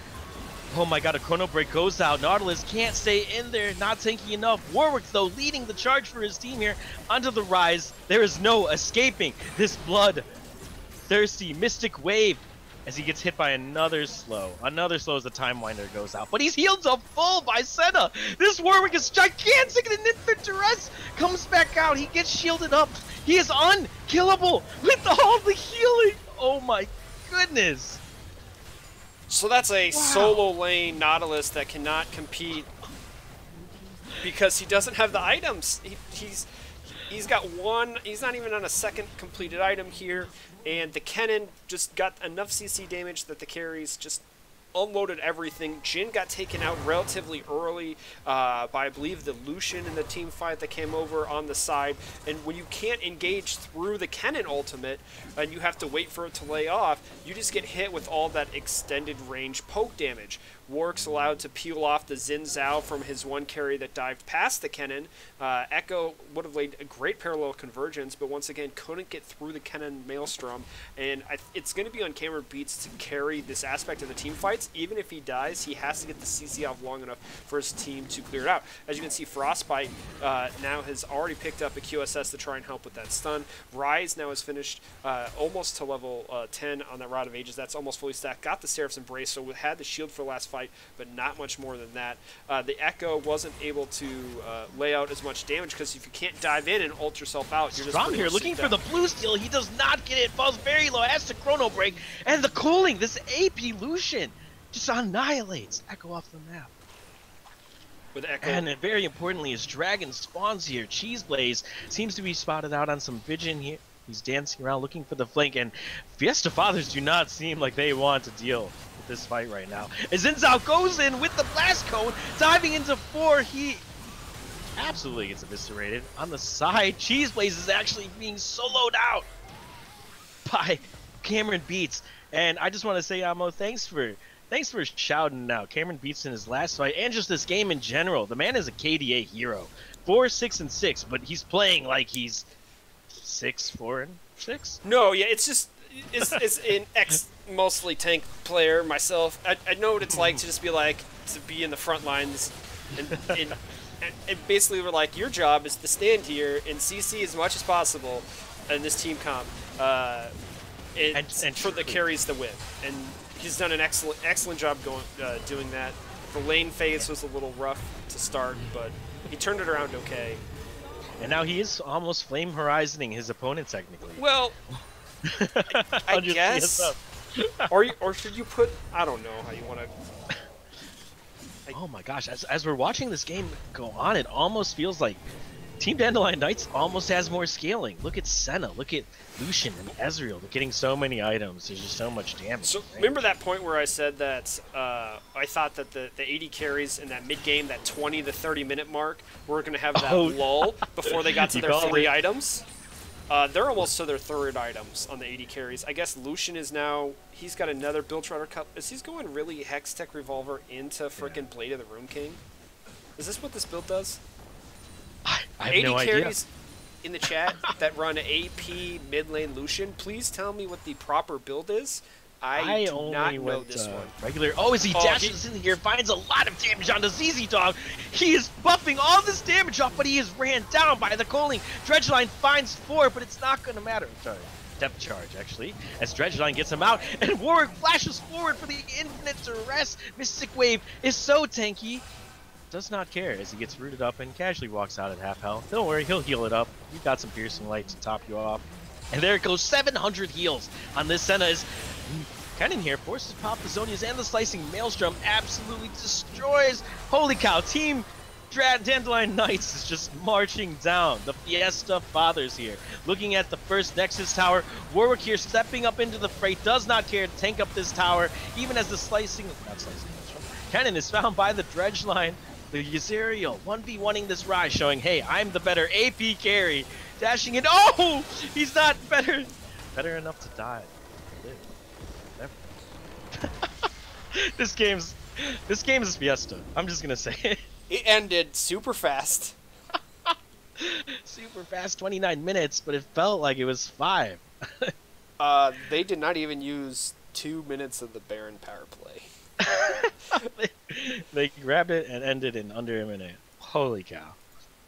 Oh my god, a Chrono Break goes out. Nautilus can't stay in there, not tanky enough. Warwick, though, leading the charge for his team here onto the rise. There is no escaping this blood-thirsty Mystic Wave as he gets hit by another slow. Another slow as the Time Winder goes out. But he's healed to full by Senna. This Warwick is gigantic, and Infinite Duress comes back out. He gets shielded up. He is unkillable with all the healing. Oh my goodness. So that's a solo lane Nautilus that cannot compete because he doesn't have the items. He's got one. He's not even on a second completed item here, and the Kennen just got enough CC damage that the carries just unloaded everything. Jhin got taken out relatively early by, I believe, the Lucian in the team fight that came over on the side. And when you can't engage through the Kennen ultimate and you have to wait for it to lay off, you just get hit with all that extended range poke damage. Warwick's allowed to peel off the Xin Zhao from his one carry that dived past the Kennen. Echo would have laid a great parallel convergence, but once again couldn't get through the Kennen Maelstrom. And it's going to be on Cameron Beats to carry this aspect of the team fights. Even if he dies, he has to get the CC off long enough for his team to clear it out. As you can see, Frostbite now has already picked up a QSS to try and help with that stun. Rise now has finished almost to level 10 on that Rod of Ages. That's almost fully stacked. Got the Seraph's Embrace, so we had the shield for last fight, but not much more than that. The Echo wasn't able to lay out as much damage because if you can't dive in and ult yourself out, you're Strong just here looking for the blue steal. He does not get it. Falls very low. Has to Chrono Break, and the cooling. This AP Lucian just annihilates Echo off the map. With Echo. And very importantly, his dragon spawns here. Cheese Blaze seems to be spotted out on some vision here. He's dancing around looking for the flank, and Fiesta Fathers do not seem like they want to deal with this fight right now. As Xin Zhao goes in with the blast cone, diving into 4, he absolutely gets eviscerated. On the side, Cheese Blaze is actually being soloed out by Cameron Beats. And I just want to say, Amo, thanks for shouting out Cameron Beats in his last fight and just this game in general. The man is a KDA hero. 4-6-6, but he's playing like he's 6-4-6. No, yeah, it's just it's an mostly tank player myself. I know what it's like to just be like to be in the front lines, and basically we're like, your job is to stand here and CC as much as possible in this team comp, and for the carries to win. And he's done an excellent job doing that. The lane phase was a little rough to start, but he turned it around okay. And now he is almost flame horizoning his opponent technically. Well, I guess. or should you put? I don't know how you want to. Oh my gosh! As we're watching this game go on, it almost feels like Team Dandelion Knights almost has more scaling. Look at Senna, look at Lucian and Ezreal. They're getting so many items. There's just so much damage. So remember that point where I said that I thought that the 80 carries in that mid game, that 20 to 30 minute mark, were going to have that lull before they got to their 3 items. They're almost to their third items on the 80 carries. I guess Lucian is now, he's got another Build Trotter Cup. Is he going really Hex Tech Revolver into frickin' Blade of the Room King? Is this what this build does? I have 80 no idea. carries in the chat that run AP mid lane Lucian. Please tell me what the proper build is. I do only not know went this one. regular. Oh, as he dashes in here, finds a lot of damage on the ZZ Dog. He is buffing all this damage off, but he is ran down by the Coaling. Dredgeline finds 4, but it's not going to matter. Sorry, depth charge, actually, as Dredgeline gets him out, and Warwick flashes forward for the infinite duress. Mystic Wave is so tanky. Does not care as he gets rooted up and casually walks out at half health. Don't worry, he'll heal it up. You've got some piercing light to top you off. And there it goes, 700 heals on this Senna as Kennen here forces pop the Zonias and the slicing Maelstrom absolutely destroys. Holy cow, Team Dandelion Knights is just marching down. The Fiesta Fathers here. Looking at the first Nexus tower, Warwick here stepping up into the fray, does not care to tank up this tower, even as the not slicing Maelstrom. Kennen is found by the Dredgeline. The Yuzuriel 1v1ing this Rise, showing, hey, I'm the better AP carry. Dashing in. Oh! He's not better enough to die. This game's Fiesta. I'm just gonna say it. It ended super fast. Super fast, 29 minutes, but it felt like it was 5. They did not even use 2 minutes of the Baron power play. They grabbed it and ended in under a minute. Holy cow.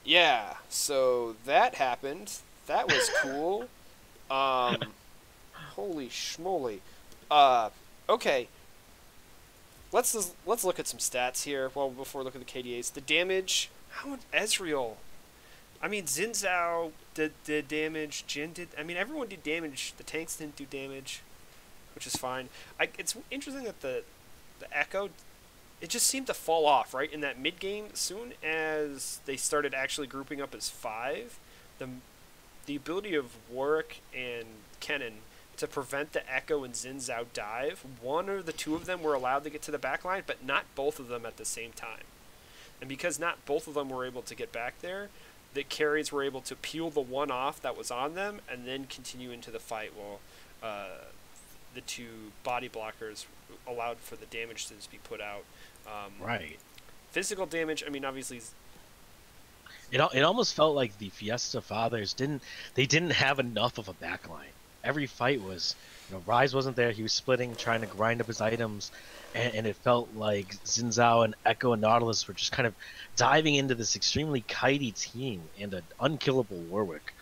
Yeah, so that happened. That was cool. Holy schmoly. Okay. Let's look at some stats here. Well, before we look at the KDAs, the damage. How much Ezreal? I mean, Xin Zhao did damage. Jin did. I mean, everyone did damage. The tanks didn't do damage, which is fine. It's interesting that the Echo, it just seemed to fall off right in that mid game. As soon as they started actually grouping up as 5, the ability of Warwick and Kennen to prevent the Echo and Xin Zhao dive, one or the two of them were allowed to get to the back line, but not both of them at the same time. And because not both of them were able to get back there, the carries were able to peel the one off that was on them and then continue into the fight while the two body blockers allowed for the damage to just be put out. Right. Physical damage, I mean, obviously... It almost felt like the Fiesta Fathers didn't have enough of a backline. Every fight was, Rise wasn't there. He was splitting, trying to grind up his items, and it felt like Xin Zhao and Echo and Nautilus were just kind of diving into this extremely kitey team and an unkillable Warwick,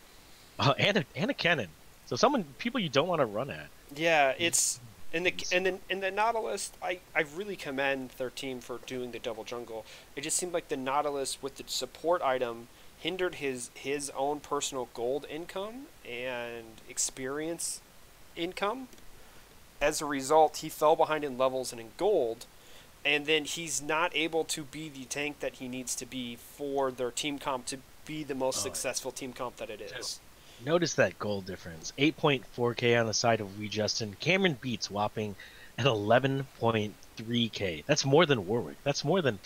and a Kennen. So people you don't want to run at. Yeah, it's in the Nautilus. I really commend their team for doing the double jungle. It just seemed like the Nautilus with the support item hindered his own personal gold income and experience income. As a result, he fell behind in levels and in gold, and then he's not able to be the tank that he needs to be for their team comp to be the most successful team comp that it is. Notice that gold difference. 8.4k on the side of Wee Justin. Cameron Beats whopping at 11.3k. That's more than Warwick. That's more than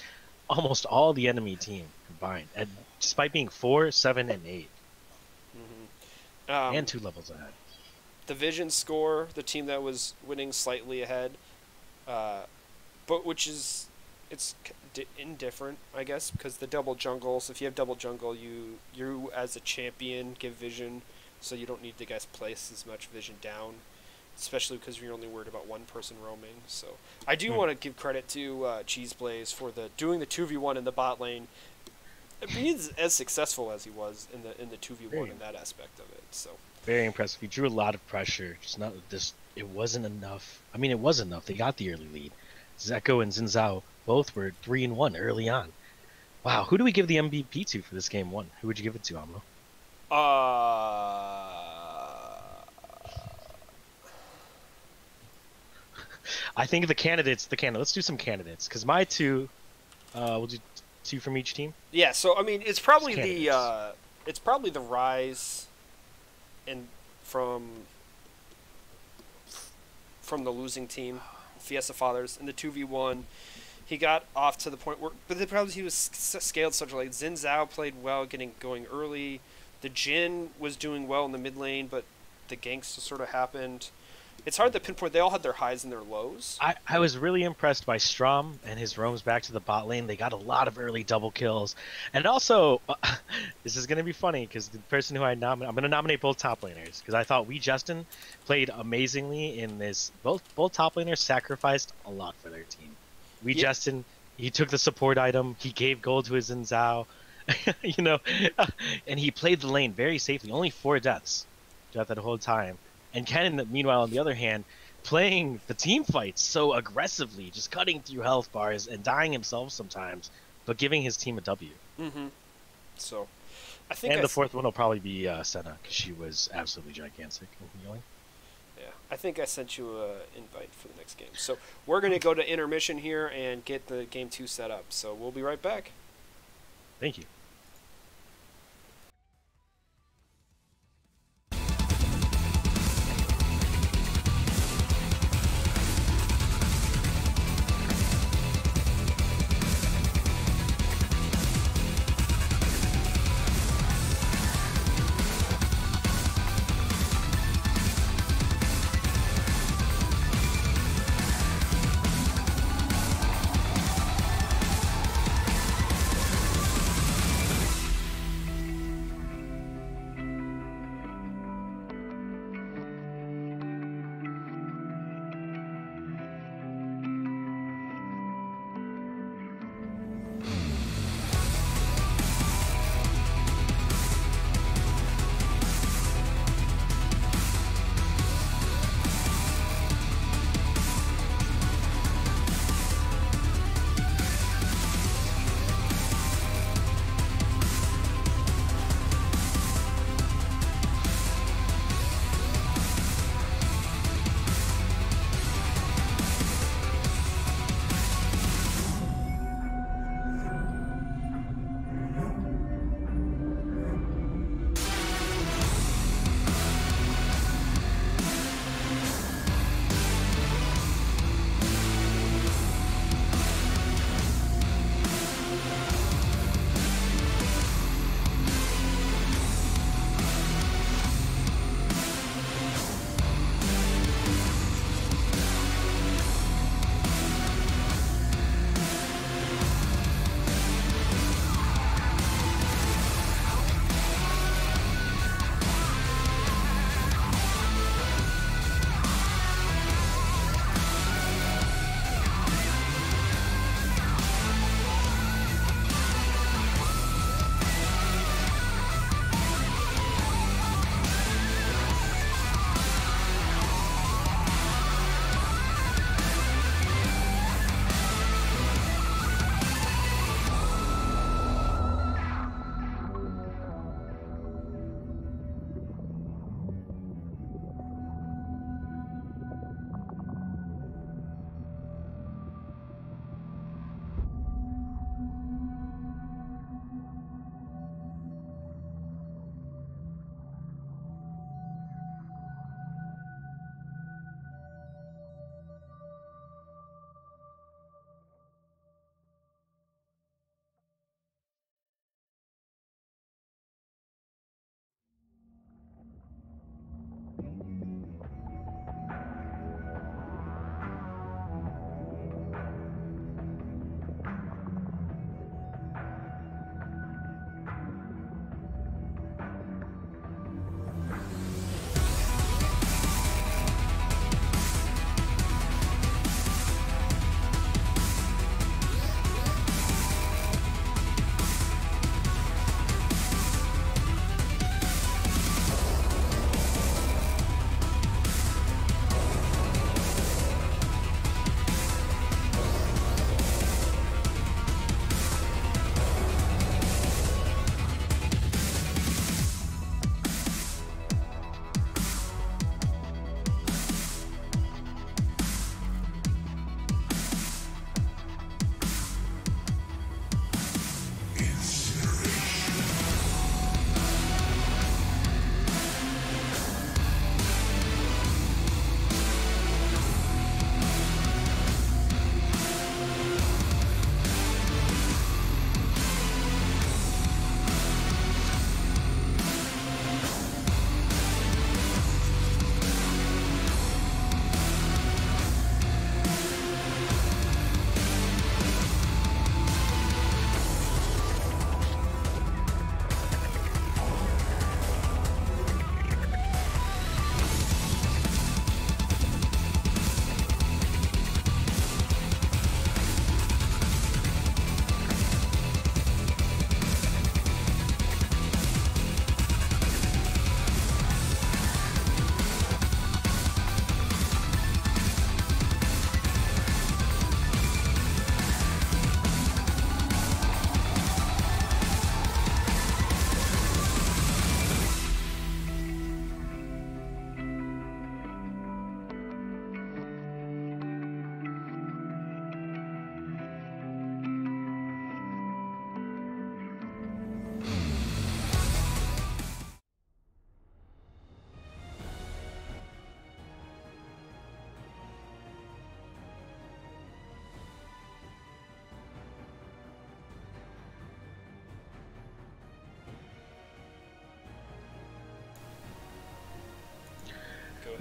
almost all the enemy team combined, and despite being 4, 7, and 8. And 2 levels ahead. The Vision score, the team that was winning slightly ahead, but it's indifferent, I guess, because the double jungle. So if you have double jungle, you as a champion give Vision, so you don't need to place as much Vision down, especially because you're only worried about one person roaming. So I do want to give credit to Cheese Blaze for doing the 2v1 in the bot lane. Being as successful as he was in the 2v1 in that aspect of it. So very impressive. He drew a lot of pressure. Just not this. It wasn't enough. I mean, it was enough. They got the early lead. Zeko and Xin Zhao both were 3-1 early on. Wow. Who do we give the MVP to for this game 1? Who would you give it to, Amlo? I think the candidates. Let's do some candidates, because my 2. We'll do 2 from each team. Yeah. So I mean, it's probably the Rise, and from the losing team, Fiesta Fathers, in the 2v1. He got off to the point where, but the problem is he was scaled such like Xin Zhao played well, going early. The Jhin was doing well in the mid lane, but the ganks just sort of happened. It's hard to pinpoint. They all had their highs and their lows. I was really impressed by Strom and his roams back to the bot lane. They got a lot of early double kills. And also, this is going to be funny because the person who I'm going to nominate both top laners because I thought Justin played amazingly in this. Both top laners sacrificed a lot for their team. Justin, he took the support item. He gave gold to his Xin Zhao, you know, and he played the lane very safely. Only 4 deaths throughout that whole time. And Kennen, meanwhile, on the other hand, playing the team fights so aggressively, just cutting through health bars and dying himself sometimes, but giving his team a W. Mm-hmm. So, I think. And the fourth one will probably be Senna, because she was absolutely gigantic in healing. Yeah, I think I sent you an invite for the next game. So we're going to go to intermission here and get the game 2 set up. So we'll be right back. Thank you.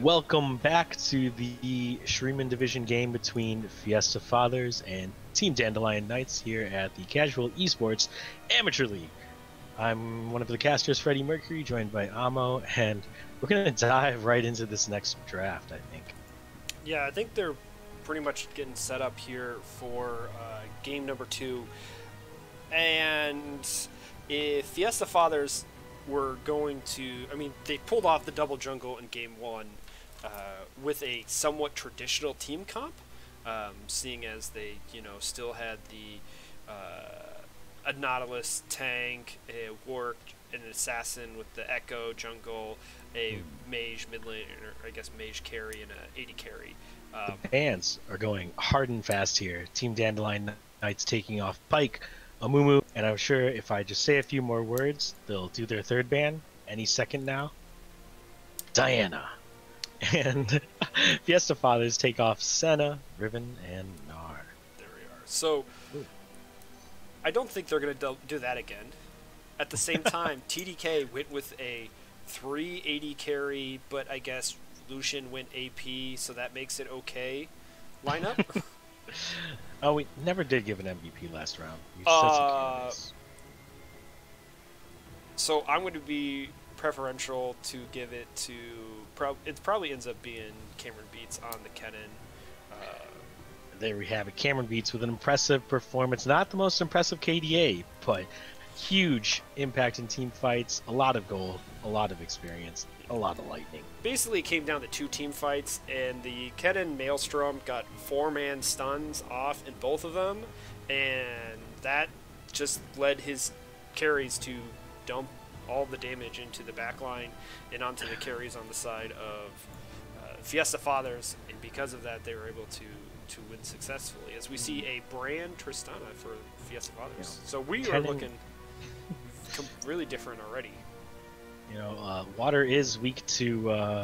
Welcome back to the Shuriman Division game between Fiesta Fathers and Team Dandelion Knights here at the Casual Esports Amateur League. I'm one of the casters, Freddie Mercury, joined by Amo, and we're going to dive right into this next draft, I think. Yeah, I think they're pretty much getting set up here for game number 2. And if Fiesta Fathers were going to... I mean, they pulled off the double jungle in game 1 with a somewhat traditional team comp, seeing as they, still had a Nautilus tank, a Warg, an assassin with the Echo jungle, a mage mid lane, or I guess mage carry, and a 80 carry. The bands are going hard and fast here. Team Dandelion Knights taking off Pike, Amumu, and I'm sure if I just say a few more words, they'll do their third ban any second now. Diana. And Fiesta Fathers take off Senna, Riven, and Gnar. There we are. So, I don't think they're going to do that again. At the same time, TDK went with a 380 carry, but I guess Lucian went AP, so that makes it okay lineup. Oh, we never did give an MVP last round. So I'm going to be preferential to give it to... it probably ends up being Cameron Beats on the Kennen. There we have it. Cameron Beats with an impressive performance. Not the most impressive KDA, but huge impact in team fights. A lot of gold, a lot of experience, a lot of lightning. Basically, it came down to 2 team fights, and the Kennen Maelstrom got 4-man stuns off in both of them, and that just led his carries to dump all the damage into the backline and onto the carries on the side of Fiesta Fathers, and because of that, they were able to win successfully. As we see a brand Tristana for Fiesta Fathers. Yeah. So we are looking really different already. Water is weak to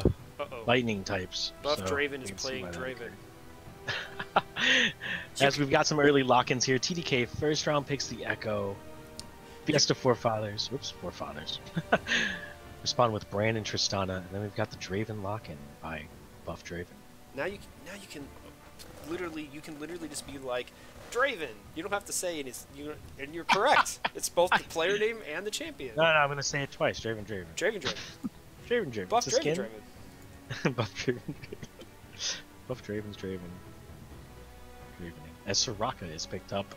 lightning types. Buff so Draven is playing Draven. As we've got some early lock-ins here. TDK first round picks the Echo. Fiesta Forefathers. Whoops, Forefathers. Respond with Brand and Tristana, and then we've got the Draven lock-in by Buff Draven. Now you can literally just be like Draven. You don't have to say it. And you're correct. It's both the player name and the champion. No, I'm going to say it twice. Draven. Draven. Buff Draven. Buff Draven. Buff Draven's Draven. As Soraka is picked up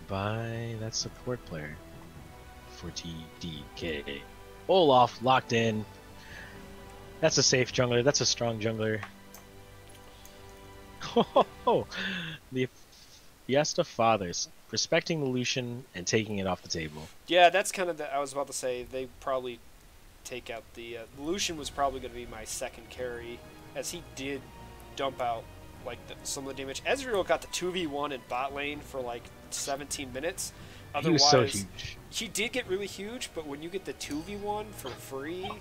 by that support player for TDK. Olaf locked in. That's a safe jungler. That's a strong jungler. The Fiesta Fathers respecting the Lucian and taking it off the table. Yeah, that's kind of I was about to say they probably take out the Lucian was probably going to be my second carry, as he did dump out like some of the damage. Ezreal got the 2v1 in bot lane for like 17 minutes. Otherwise, he was so huge. He did get really huge, but when you get the 2v1 for free,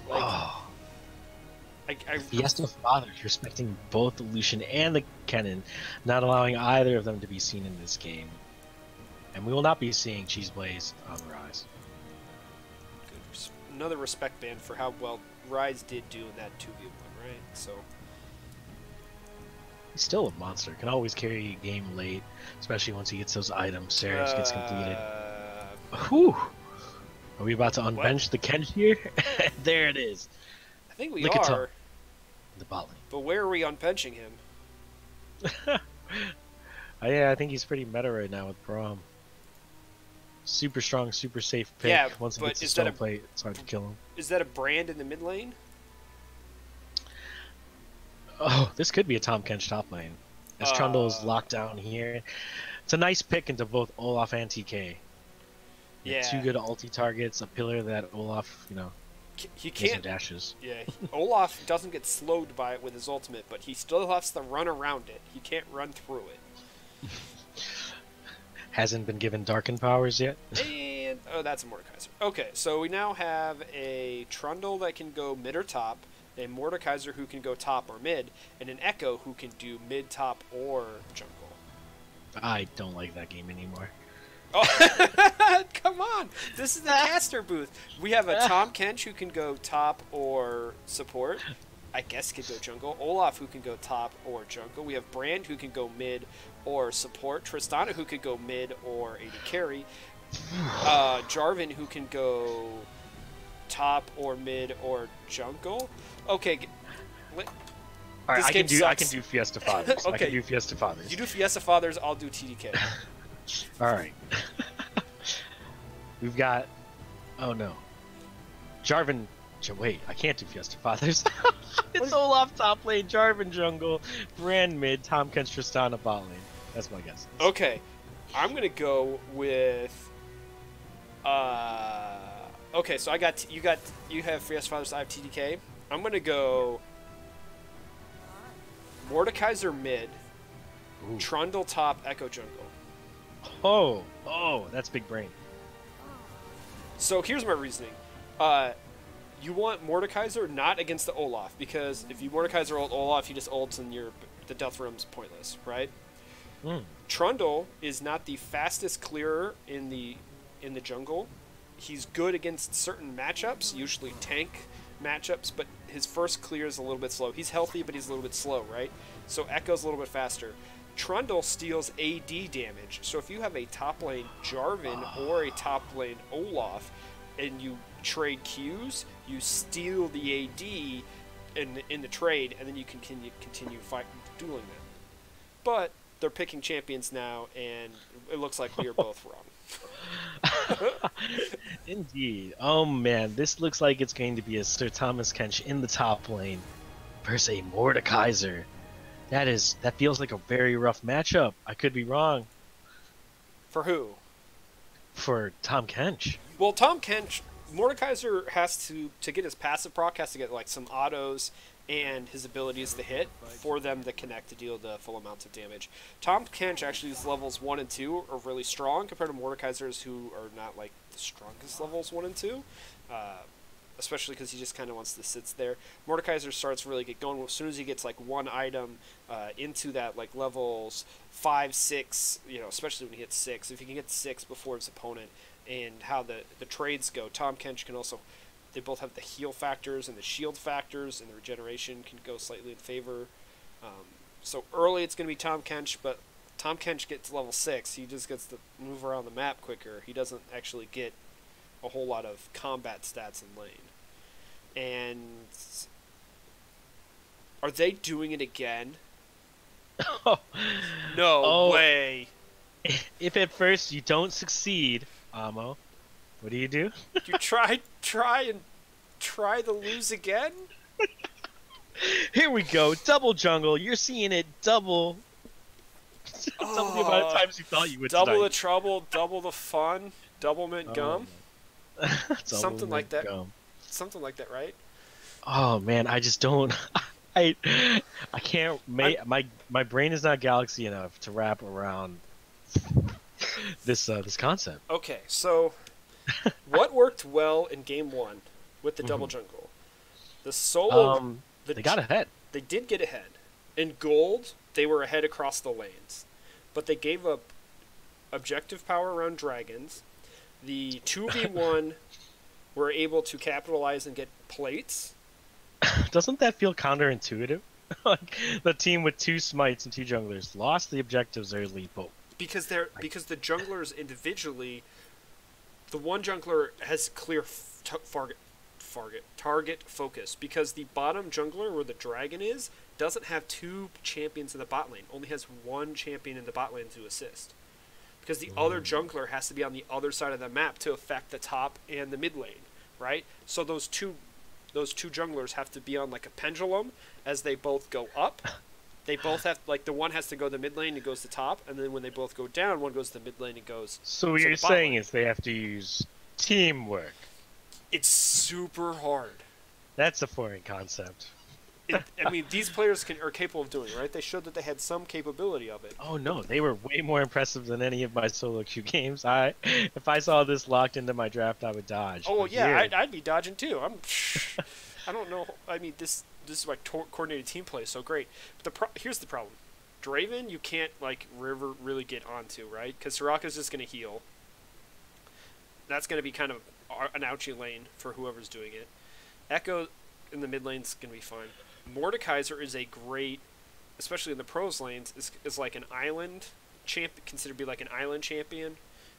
like Fiesta Fathers respecting both the Lucian and the Kennen, not allowing either of them to be seen in this game. And we will not be seeing Cheese Blaze on the Rise. Good. Another respect band for how well Rise did do in that 2v1, right? So he's still a monster. Can always carry a game late, especially once he gets those items. Seraph gets completed. Whew! Are we about to unbench the Kench here? There it is. I think we are. The bot lane. But where are we unbenching him? Yeah, I think he's pretty meta right now with Braum. Super strong, super safe pick. Yeah, once he gets the stone plate, it's hard to kill him. Is that a brand in the mid lane? Oh, this could be a Tom Kench top lane. As Trundle is locked down here. It's a nice pick into both Olaf and TK. Yeah. 2 good ulti targets, a pillar that Olaf, he can't dashes. Yeah, Olaf doesn't get slowed by it with his ultimate, but he still has to run around it. He can't run through it. Hasn't been given Darken powers yet. And that's a Mordekaiser. Okay, so we now have a Trundle that can go mid or top, a Mordekaiser who can go top or mid, and an Echo who can do mid, top, or jungle. I don't like that game anymore. Oh, come on! This is the caster booth. We have a Tom Kench who can go top or support, I guess could go jungle. Olaf, who can go top or jungle. We have Brand, who can go mid or support. Tristana, who could go mid or AD carry. Jarvan, who can go top or mid or jungle. Okay. All right, I can do Fiesta Fathers. Okay. I can do Fiesta Fathers. You do Fiesta Fathers, I'll do TDK. All right. We've got. Oh no. Jarvan. Wait, I can't do Fiesta Fathers. It's Olaf top lane, Jarvan jungle, Brand mid, Tahm Kench Tristana bot lane. That's my guess. Okay, I'm gonna go with. Okay, so you have Fiesta Fathers. I have TDK. I'm gonna go. Mordekaiser mid, Ooh. Trundle top, Echo jungle. Oh, that's big brain. So here's my reasoning. You want Mordekaiser not against the Olaf, because if you Mordekaiser ult Olaf, he just ults and the Death Realm's pointless, right? Trundle is not the fastest clearer in the jungle. He's good against certain matchups, usually tank matchups, but his first clear is a little bit slow. He's healthy, but he's a little bit slow, right? So Echo's a little bit faster. Trundle steals AD damage, so if you have a top lane Jarvan or a top lane Olaf, and you trade Qs, you steal the AD in the trade, and then you can continue dueling them. But they're picking champions now, and it looks like we are both wrong. Indeed. Oh man, this looks like it's going to be a Sir Thomas Kench in the top lane versus a Mordekaiser. That feels like a very rough matchup. I could be wrong. For who? For Tahm Kench. Well, Tahm Kench, Mordekaiser has to get his passive proc, has to get like some autos and his abilities to hit for them to connect to deal the full amount of damage. Tahm Kench actually is levels 1 and 2 are really strong compared to Mordekaisers who are not like the strongest levels 1 and 2. Especially because he just kind of wants to sit there. Mordekaiser starts really get going as soon as he gets like one item into that like levels 5, 6, especially when he hits 6. If he can get 6 before his opponent, and how the trades go, Tahm Kench can also, they both have the heal factors and the shield factors, and the regeneration can go slightly in favor. So early it's going to be Tahm Kench, but Tahm Kench gets level 6. He just gets to move around the map quicker. He doesn't actually get a whole lot of combat stats in lane. And are they doing it again? No way. If at first you don't succeed, Amo, what do? You try to lose again? Here we go, double jungle. You're seeing it double. Double the amount of times you thought you would. Double the trouble, double the fun, double mint gum. Something like that. Something like that, right? Oh man, I just don't. I can't make my brain is not galaxy enough to wrap around this concept. Okay, so what worked well in game 1 with the double jungle? The solo. They got ahead. They did get ahead. In gold, they were ahead across the lanes, but they gave up objective power around dragons. The 2v1 were able to capitalize and get plates. Doesn't that feel counterintuitive? Like the team with 2 smites and 2 junglers lost the objectives early, but because the junglers individually, the one jungler has clear target focus, because the bottom jungler where the dragon is doesn't have 2 champions in the bot lane, only has 1 champion in the bot lane to assist. Because the other jungler has to be on the other side of the map to affect the top and the mid lane, right? So those two junglers have to be on like a pendulum as they both go up. They both have, like, the one has to go to the mid lane and goes to top, and then when they both go down, one goes to the mid lane and goes. So what you're saying is they have to use teamwork. It's super hard. That's a foreign concept. I mean, these players are capable of doing it, right? They showed that they had some capability of it. Oh no, they were way more impressive than any of my solo queue games. If I saw this locked into my draft, I would dodge. Oh yeah, I'd be dodging too. I don't know. I mean, this is like coordinated team play, so great. But here's the problem: Draven, you can't like really get onto, right? Because Soraka's just gonna heal. That's gonna be kind of an ouchie lane for whoever's doing it. Echo in the mid lane's gonna be fine. Mordekaiser is a great, especially in the pros lanes, is like an island champ, considered to be like an island champion,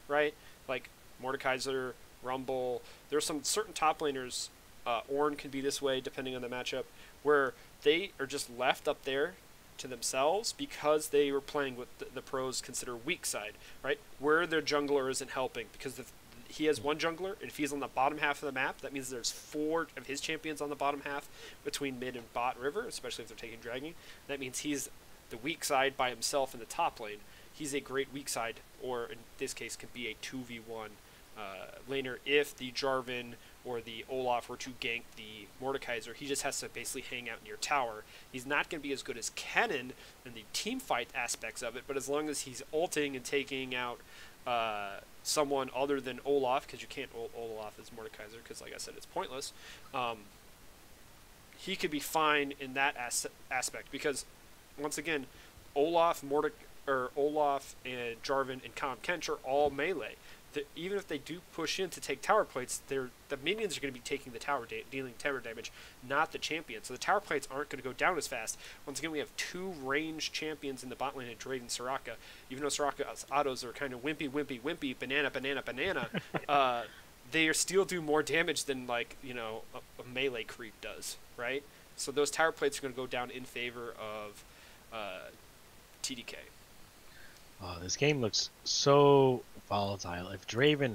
right? Like Mordekaiser, Rumble. There's some certain top laners, Ornn can be this way depending on the matchup, where they are just left up there to themselves because they were playing what the pros consider weak side, right? Where their jungler isn't helping because he has one jungler, and if he's on the bottom half of the map, that means there's 4 of his champions on the bottom half between mid and bot river, especially if they're taking dragging. That means he's the weak side by himself in the top lane. He's a great weak side, or in this case, can be a 2v1 laner if the Jarvan or the Olaf were to gank the Mordekaiser. He just has to basically hang out near tower. He's not going to be as good as Kennen in the team fight aspects of it, but as long as he's ulting and taking out someone other than Olaf, because you can't ult Olaf as Mordekaiser, because like I said, it's pointless, he could be fine in that aspect, because once again, Olaf, Olaf and Jarvan and Tahm Kench are all melee. Even if they do push in to take tower plates, the minions are going to be taking the tower, dealing tower damage, not the champion. So the tower plates aren't going to go down as fast. Once again, we have 2 ranged champions in the bot lane, Drake and Soraka. Even though Soraka's autos are kind of wimpy, banana, they still do more damage than, like, you know, a melee creep does, right? So those tower plates are going to go down in favor of TDK. Oh, this game looks so volatile. If Draven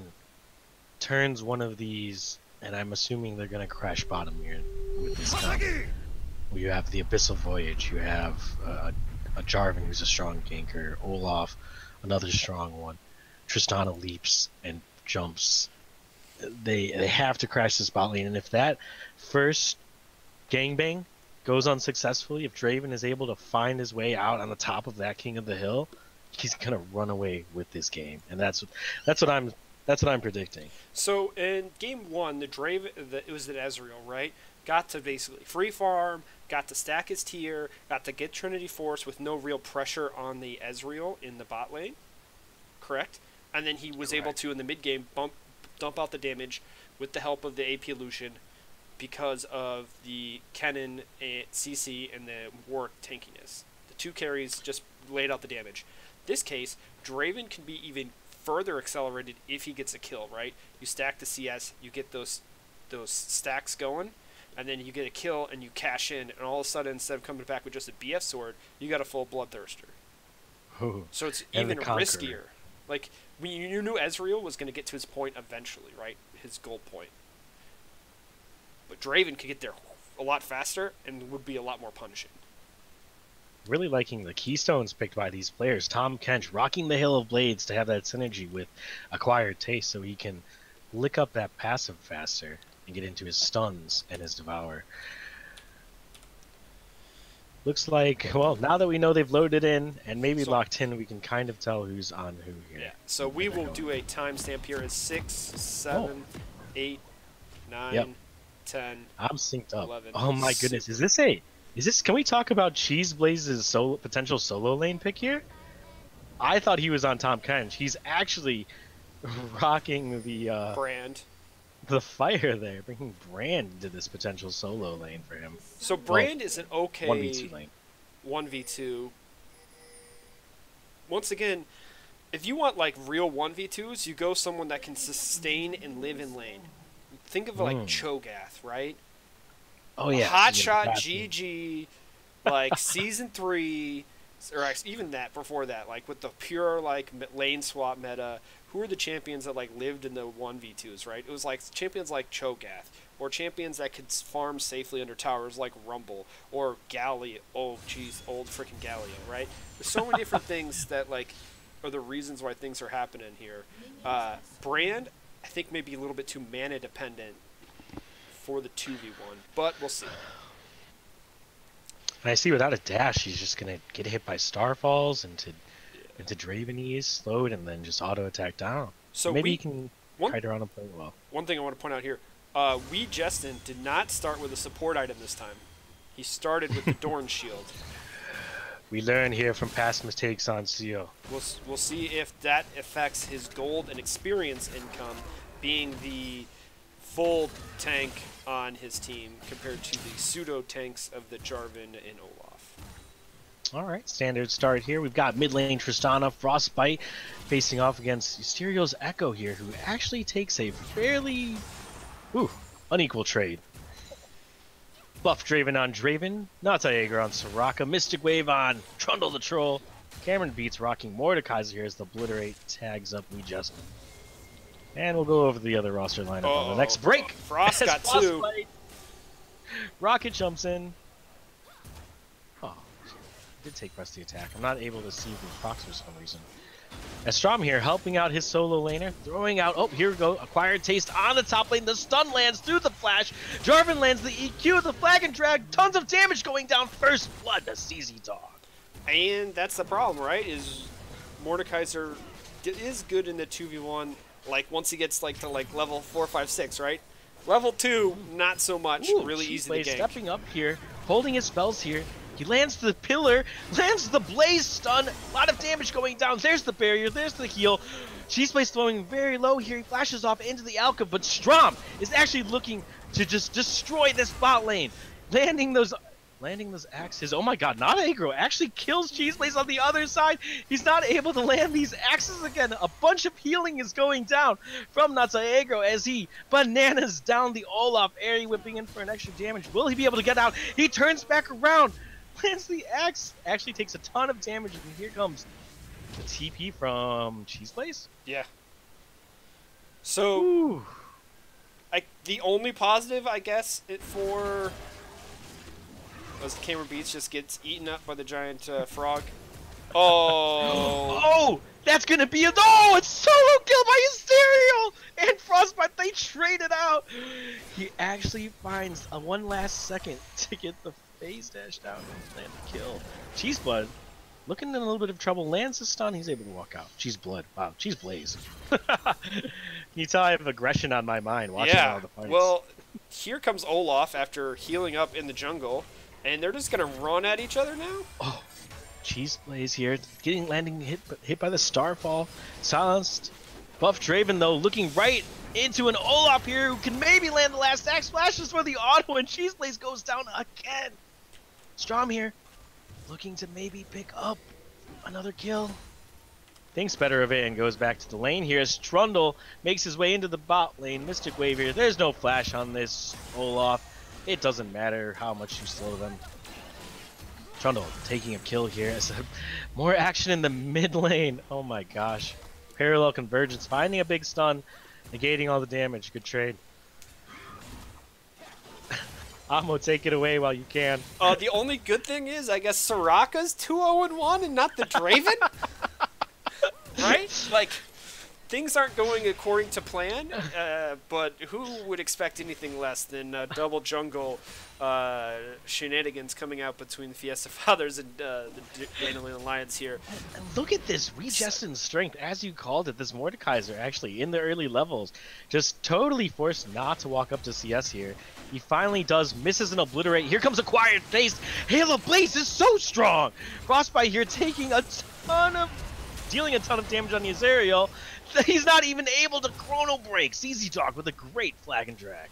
turns one of these, and I'm assuming they're going to crash bottom here with this comp, you have the Abyssal Voyage, you have a Jarvan who's a strong ganker, Olaf, another strong one, Tristana leaps and jumps. They have to crash this bot lane, and if that first gangbang goes unsuccessfully, if Draven is able to find his way out on the top of that King of the Hill, he's gonna run away with this game, and that's what I'm predicting. So in game 1, it was the Ezreal, right? Got to basically free farm, got to stack his tier, got to get Trinity Force with no real pressure on the Ezreal in the bot lane, correct? And then he was able to, in the mid game, dump out the damage with the help of the AP Lucian because of the Kennen, CC, and the Warwick tankiness. The 2 carries just laid out the damage. This case, Draven can be even further accelerated if he gets a kill, right? You stack the CS, you get those stacks going, and then you get a kill and you cash in, and all of a sudden, instead of coming back with just a BF sword, you got a full Bloodthirster. Ooh, so it's even riskier. Like, you knew Ezreal was going to get to his point eventually, right? His gold point. But Draven could get there a lot faster and would be a lot more punishing. Really liking the keystones picked by these players. Tahm Kench rocking the Hill of Blades to have that synergy with Acquired Taste so he can lick up that passive faster and get into his stuns and his Devour. Looks like, well, now that we know they've loaded in and maybe locked in, we can kind of tell who's on who here. Yeah, so we will do a timestamp here as 6, 7, 8, 9, 10, I'm synced up. 11. Oh my goodness, can we talk about Cheese Blaze's potential solo lane pick here? I thought he was on Tahm Kench. He's actually rocking the Brand. The fire there, bringing Brand into this potential solo lane for him. So Brand is an okay 1v2 lane. 1v2. Once again, if you want like real 1v2s, you go someone that can sustain and live in lane. Think of like Cho'Gath, right? Oh yeah, Hotshot GG, like season 3, or even that before that, like with the pure like lane swap meta. Who are the champions that like lived in the 1v2s, right? It was like champions like Cho'Gath, or champions that could farm safely under towers like Rumble or Galio. Oh geez, old freaking Galio, right? There's so many different things that like are the reasons why things are happening here. Brand, I think maybe a little bit too mana dependent for the 2v1, but we'll see. And I see without a dash, he's just gonna get hit by Starfalls into Draven. He is slowed and then just auto attack down. So maybe he can kite around and play well. One thing I want to point out here: Justin did not start with a support item this time. He started with the Dorn Shield. We learn here from past mistakes on CasualEAL. We'll see if that affects his gold and experience income, being the full tank on his team compared to the pseudo tanks of the Jarvan and Olaf. All right, standard start here. We've got mid lane Tristana, Frostbite facing off against Mysterio's Echo here, who actually takes a fairly unequal trade. Buff Draven on Draven, Nataegra on Soraka, Mystic Wave on Trundle the Troll. Cameron beats rocking Mordekaiser here as the Obliterate tags up We Just. And we'll go over the other roster lineup on the next break. Frost got two. Rocket jumps in. Oh, did take press the attack. I'm not able to see the procs for some reason. Estrom here helping out his solo laner, throwing out, oh, here we go, Acquired Taste on the top lane, the stun lands through the flash, Jarvan lands the EQ, the flag and drag, tons of damage going down, first blood to CZ Dog. And that's the problem, right, is Mordekaiser is good in the 2v1, like, once he gets, like, to, like, level 4, 5, 6, right? Level 2, not so much, really easy to gank. Stepping up here, holding his spells here. He lands the pillar, lands the blaze stun, a lot of damage going down. There's the barrier, there's the heal. Cheeseplace throwing very low here. He flashes off into the Alka, but Strom is actually looking to just destroy this bot lane. Landing those axes. Oh my god, Nataegra actually kills Cheeseplace on the other side. He's not able to land these axes again. A bunch of healing is going down from Nataegra as he bananas down the Olaf, area whipping in for an extra damage. Will he be able to get out? He turns back around. Lands the axe, actually takes a ton of damage, and here comes the TP from Cheeseplace. Yeah. So, the only positive, I guess, for was Cameron Beats just gets eaten up by the giant frog. Oh! Oh! That's gonna be a it's solo kill by Asterial and Frostbite. They traded out. He actually finds a one last second to get the phase dash down and land the kill. Cheese Blood looking in a little bit of trouble. Lands the stun. He's able to walk out. Cheese Blood. Wow. Cheese Blaze. Can you tell I have aggression on my mind watching all the fights? Well, here comes Olaf after healing up in the jungle, and they're just gonna run at each other now. Oh. Cheese Blaze here, landing hit by the Starfall, silenced. Buff Draven though, looking right into an Olaf here who can maybe land the last axe. Flashes for the auto, and Cheese Blaze goes down again. Strom here, looking to maybe pick up another kill. Thinks better of it and goes back to the lane here as Trundle makes his way into the bot lane. Mystic Wave here. There's no flash on this Olaf. It doesn't matter how much you slow them. Trundle taking a kill here. More action in the mid lane. Oh my gosh. Parallel convergence, finding a big stun, negating all the damage. Good trade. Amo, take it away while you can. The only good thing is, I guess Soraka's 2-0-1 and not the Draven? Right? Like, things aren't going according to plan, but who would expect anything less than double jungle shenanigans coming out between the Fiesta Fathers and the Dandelion Alliance here. And look at this regestion strength, as you called it. This Mordekaiser actually in the early levels just totally forced not to walk up to CS here. He finally does, misses an Obliterate. Here comes Acquired Taste. Halo Blaze is so strong. Frostbite here taking dealing a ton of damage on the Azariel. He's not even able to chrono break. CZ Dog with a great flag and drag.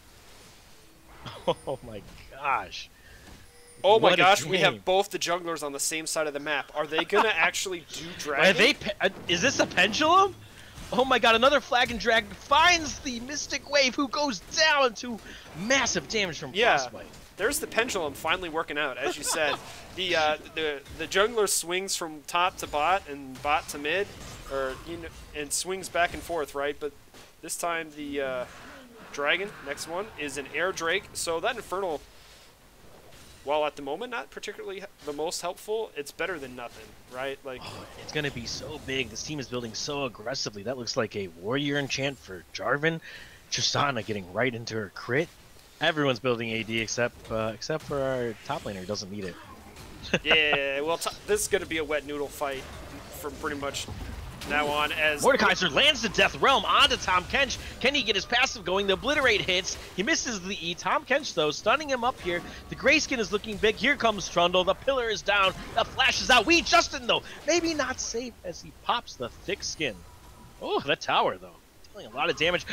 Oh my gosh. Oh my gosh, we have both the junglers on the same side of the map. Are they going to actually do dragon? Is this a pendulum? Oh my god, another flag and drag finds the Mystic Wave who goes down to massive damage from Frostbite. There's the pendulum finally working out, as you said. The jungler swings from top to bot and bot to mid, or and swings back and forth, right? But this time the dragon, next one, is an air drake. So that infernal, while at the moment not particularly the most helpful, it's better than nothing, right? Like, it's gonna be so big. This team is building so aggressively. That looks like a warrior enchant for Jarvan. Tristana getting right into her crit. Everyone's building AD except for our top laner who doesn't need it. Yeah, well, this is going to be a wet noodle fight from pretty much now on. As Mordekaiser lands the Death Realm onto Tom Kench. Can he get his passive going? The Obliterate hits. He misses the E. Tom Kench, though, stunning him up here. The Grayskin is looking big. Here comes Trundle. The pillar is down. The flash is out. Justin, though, maybe not safe as he pops the thick skin. Oh, that tower, though. A lot of damage.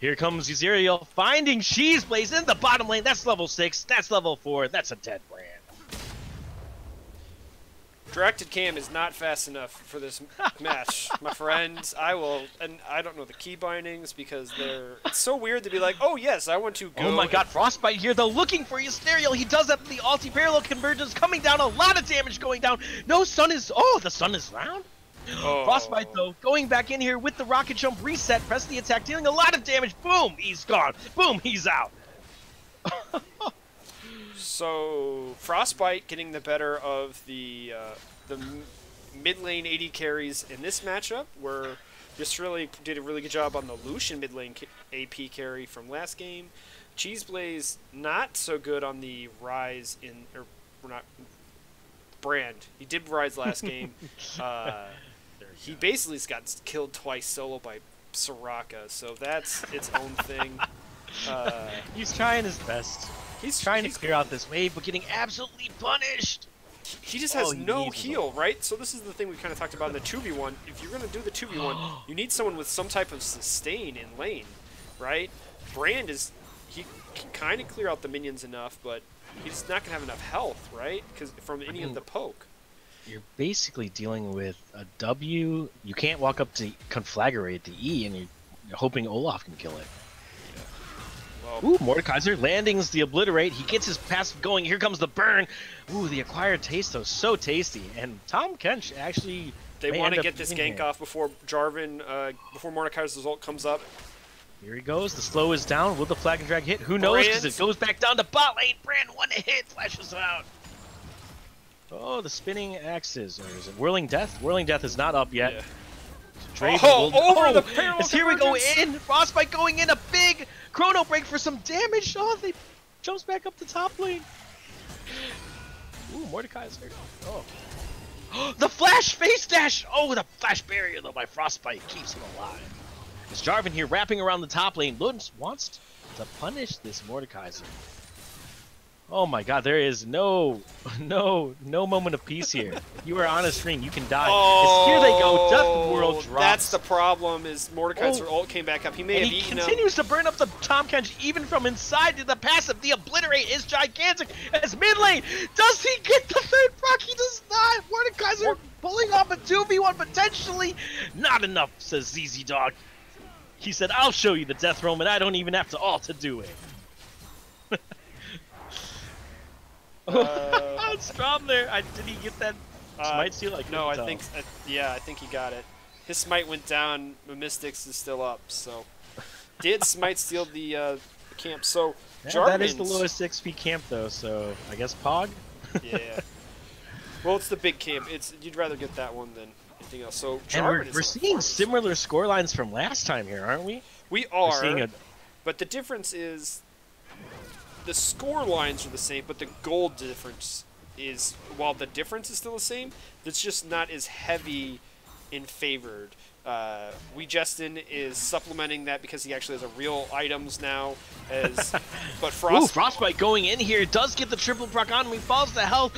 Here comes Uziriel finding Cheese Blaze in the bottom lane. That's level 6. That's level 4. That's a dead brand. Directed cam is not fast enough for this match, my friends. And I don't know the key bindings because it's so weird to be like, oh yes, I want to go. Oh my god, Frostbite here though, looking for Asterial. He does have the parallel convergence coming down, a lot of damage going down. No sun is, the sun is round. Oh. Frostbite though, going back in here with the rocket jump reset, press the attack, dealing a lot of damage. Boom, he's gone. Boom, he's out. So Frostbite getting the better of the mid lane AD carries in this matchup, where just really did a really good job on the Lucian mid lane AP carry from last game. Cheese Blaze not so good on the Rise Brand. He did Rise last game. He basically got killed twice solo by Soraka, so that's its own thing. He's trying his best. He's trying to clear out this wave, but getting absolutely punished. He just has no heal, right? So this is the thing we kind of talked about in the 2v1. If you're going to do the 2v1, you need someone with some type of sustain in lane, right? Brand he can kind of clear out the minions enough, but he's not going to have enough health, right? Because from any of the poke. You're basically dealing with a W. You can't walk up to conflagrate the E, and you're hoping Olaf can kill it. Ooh, Mordekaiser landings the obliterate. He gets his passive going. Here comes the burn. Ooh, the acquired taste though, so tasty. And Tom Kench actually. They want to get this gank off before Jarvan, before Mordekaiser's ult comes up. Here he goes. The slow is down. Will the flag and drag hit? Who knows? Because it goes back down to bot lane. Brand one hit, flashes out. Oh, the spinning axes. Or is it Whirling Death? Whirling Death is not up yet. Yeah. Over the parallel here we go in. Frostbite going in, a big chrono break for some damage. Oh, they jumps back up the top lane. Ooh, Mordekaiser. Oh. The flash face dash. Oh, the flash barrier though by Frostbite keeps him alive. It's Jarvan here wrapping around the top lane. Lutz wants to punish this Mordekaiser. Oh my god, there is no moment of peace here. If you are on a screen, you can die. Here they go, Death World drops. That's the problem, is Mordekaiser ult came back up. He may have eaten him. He continues to burn up the Tom Kench even from inside to the passive. The obliterate is gigantic as mid lane. Does he get the third proc? He does not. Mordekaiser pulling off a 2v1 potentially. Not enough, says ZZ Dog. He said, I'll show you the death roam and I don't even have to ult to do it. Strom there. Did he get that smite steal? No, I think he got it. His smite went down. Mystics is still up. So did smite steal the camp? So yeah, that is the lowest XP camp though. So I guess Pog. Yeah. Well, it's the big camp. You'd rather get that one than anything else. So and we're seeing similar score lines from last time here, aren't we? We are. But the difference is, the score lines are the same, but the gold difference is, while the difference is still the same, it's just not as heavy in favored. Justin is supplementing that because he actually has a real items now. But Frostbite going in here does get the triple proc on him. He falls to health.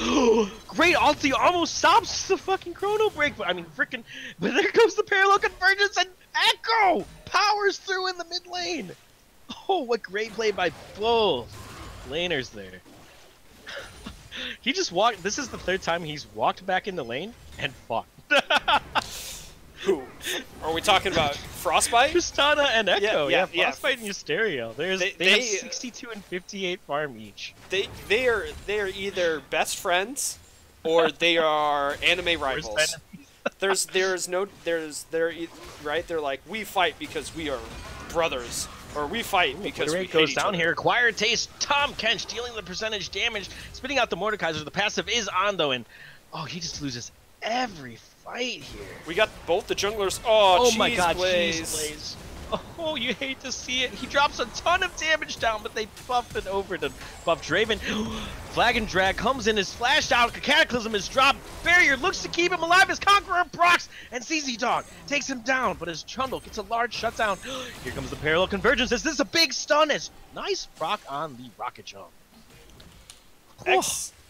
Great ulti, almost stops the fucking chrono break. But there goes the parallel convergence, and Echo powers through in the mid lane. Oh, what great play by both laners there. He just walked. This is the third time he's walked back in the lane and fought. Who? Are we talking about Frostbite? Tristana and Echo. Yeah, Frostbite and Asterial. They have 62 and 58 farm each. They are either best friends or they are anime rivals. Right? They're like, we fight because we are brothers. Or we fight because we goes down here. Acquired taste. Tom Kench dealing the percentage damage, spitting out the Mordekaiser. The passive is on though, and he just loses every fight here. We got both the junglers. Oh my god, Cheese Blaze. Oh, you hate to see it. He drops a ton of damage down, but they buff it over to buff Draven. Flag and drag comes in, is flashed out. Cataclysm is dropped. Barrier looks to keep him alive as Conqueror procs, and ZZ Dog takes him down, but his Trundle gets a large shutdown. Here comes the parallel convergence. Is this a big stun? It's nice proc on the rocket jump.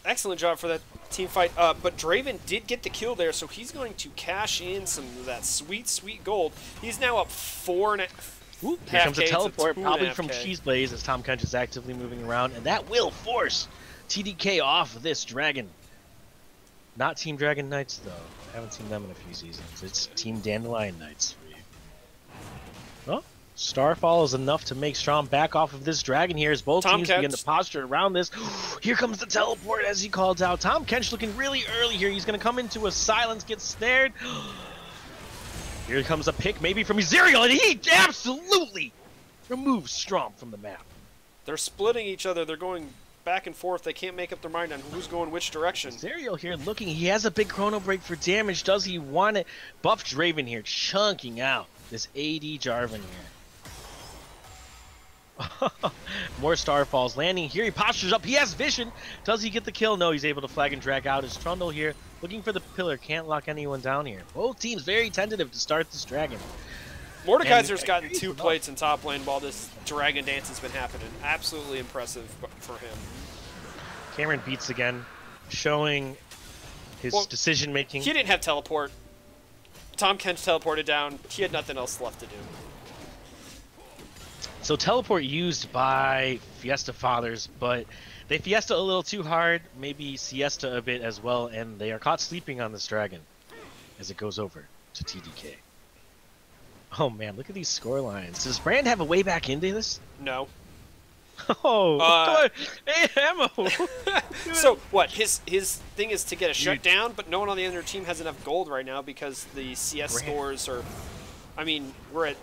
Excellent job for that team fight. But Draven did get the kill there, so he's going to cash in some of that sweet, sweet gold. He's now up 4 Ooh, here comes a teleport, probably from K. Cheese Blaze as Tom Kench is actively moving around, and that will force TDK off of this dragon. Not Team Dragon Knights, though. I haven't seen them in a few seasons. It's Team Dandelion Knights for you. Well, Starfall is enough to make Strom back off of this dragon here as both teams begin to posture around this. Here comes the teleport as he calls out. Tom Kench looking really early here. He's going to come into a silence, get snared. Here comes a pick maybe from Ezreal, and he absolutely removes Strom from the map. They're splitting each other. They're going back and forth. They can't make up their mind on who's going which direction. Ezreal here looking. He has a big chrono break for damage. Does he want it? Buff Draven here chunking out this AD Jarvan here. More Starfalls landing here. He postures up. He has vision. Does he get the kill? No, he's able to flag and drag out his Trundle here. Looking for the pillar. Can't lock anyone down here. Both teams very tentative to start this dragon. Mordekaiser's gotten 2 plates in top lane while this dragon dance has been happening. Absolutely impressive for him. Cameron beats again, showing his decision making. He didn't have teleport. Tom Kench teleported down. He had nothing else left to do. So teleport used by Fiesta fathers, but they Fiesta a little too hard, maybe Siesta a bit as well, and they are caught sleeping on this dragon as it goes over to TDK. Oh man, look at these score lines. Does Brand have a way back into this? No. Oh, hey, ammo! So what? His thing is to get a shutdown, but no one on the other team has enough gold right now because the CS scores are. I mean, we're at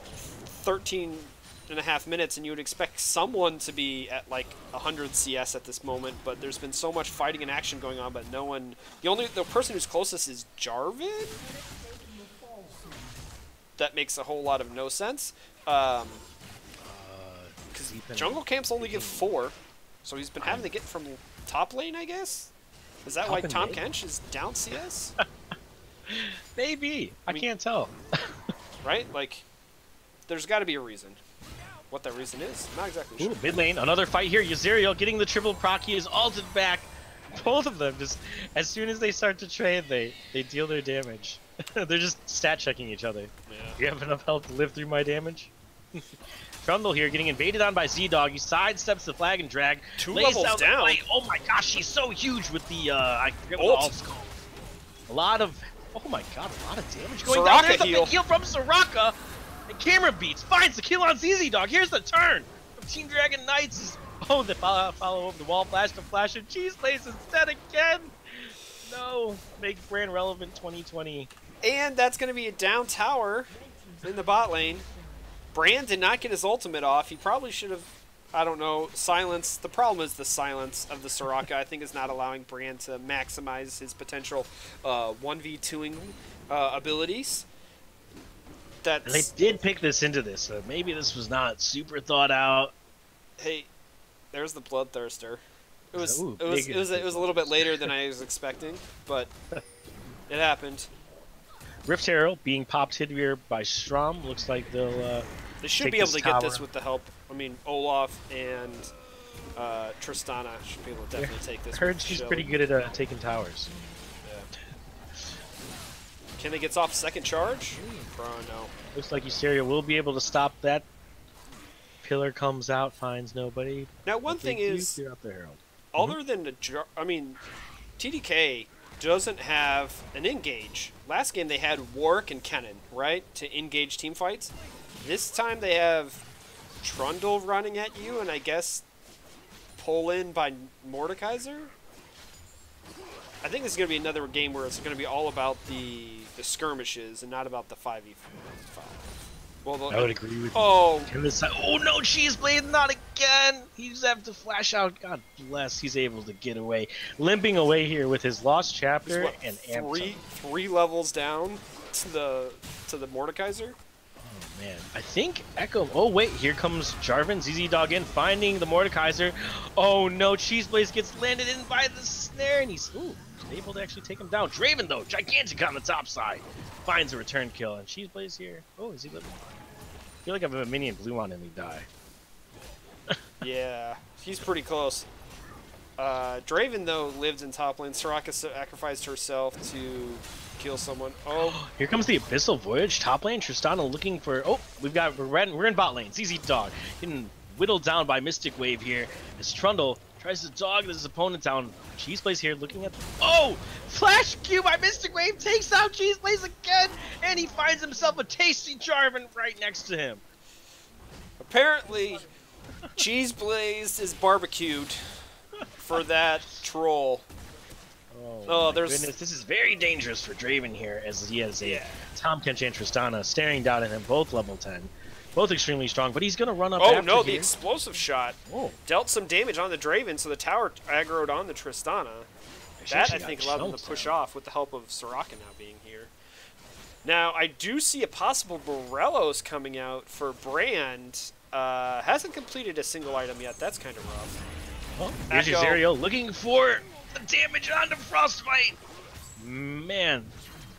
13.5 minutes, and you would expect someone to be at like 100 CS at this moment, but there's been so much fighting and action going on, but no one. The person who's closest is Jarvan. That makes a whole lot of no sense. Because jungle camps only give 4, so he's been having to get from top lane, I guess? Is that why Tom Kench is down CS? Maybe. I can't tell. Right? Like, there's got to be a reason. What that reason is, not exactly sure. Ooh, mid lane, another fight here. Ezreal getting the triple proc. He is ulted back. Both of them, just as soon as they start to trade, they deal their damage. They're just stat checking each other. Yeah. You have enough health to live through my damage? Trundle here getting invaded on by Z-Dog. He sidesteps the flag and drag. 2 levels down. Oh my gosh, she's so huge with the, I forget what the ult's called. A lot of damage going down. There's a big heal from Soraka. And camera beats, finds the kill on Z-Dog. Here's the turn from Team Dragon Knights. Oh, they follow over the wall, flash to flash, and Cheese Blaze instead again. No, make brand relevant 2020. And that's going to be a down tower in the bot lane. Brand did not get his ultimate off. He probably should have, I don't know, silenced. The problem is the silence of the Soraka, I think, is not allowing Brand to maximize his potential 1v2ing abilities. And they did pick this into this, so maybe this was not super thought out. Hey, there's the Bloodthirster. It was a little bit later than I was expecting, but it happened. Rift Herald being popped here by Strom. Looks like they'll they should be able to get this with the help. I mean, Olaf and Tristana should be able to definitely take this. I heard she's pretty good at taking towers. Yeah. Can they get off second charge? No. Looks like Eusteria will be able to stop that. Pillar comes out, finds nobody. Now, one thing is, other than the, TDK doesn't have an engage. Last game they had Warwick and Kennen, right, to engage team fights. This time they have Trundle running at you, and I guess pull in by Mordekaiser. I think this is going to be another game where it's going to be all about the skirmishes and not about the 5v5. Well, I would agree with you. Oh no, Cheese Blade, not again! He's have to flash out. God bless, he's able to get away. Limping away here with his lost chapter and three levels down to the Mordekaiser. Oh man, I think Echo. Oh wait, here comes Jarvan, Z-Dog in, finding the Mordekaiser. Oh no, Cheese Blaze gets landed in by the snare, and he's able to actually take him down. Draven though, gigantic on the top side, finds a return kill, and Cheese Blaze here. Oh, is he living? I feel like I have a minion blue on him, he die. Yeah, he's pretty close. Draven though lived in top lane. Soraka sacrificed herself to kill someone. Oh, Here comes the Abyssal Voyage. Top lane, Tristana looking for... Oh, we're in bot lane. ZZ Dog getting whittled down by Mystic Wave here as Trundle tries to dog his opponent down. Cheese Blaze here looking at... Oh! Flash Q by Mystic Wave takes out Cheese Blaze again, and he finds himself a tasty Jarvan right next to him. apparently, Cheese Blaze is barbecued for that troll. Oh, goodness, this is very dangerous for Draven here, as he has a Tahm Kench and Tristana staring down at him, both level 10. Both extremely strong, but he's going to run up after no, here. the explosive shot Oh. dealt some damage on the Draven, so the tower aggroed on the Tristana. That, I think, allowed them to push off with the help of Soraka now being here. Now, I do see a possible Borellos coming out for Brand. Hasn't completed a single item yet. That's kind of rough. Oh, here's your Zerial looking for the damage onto Frostbite. Man,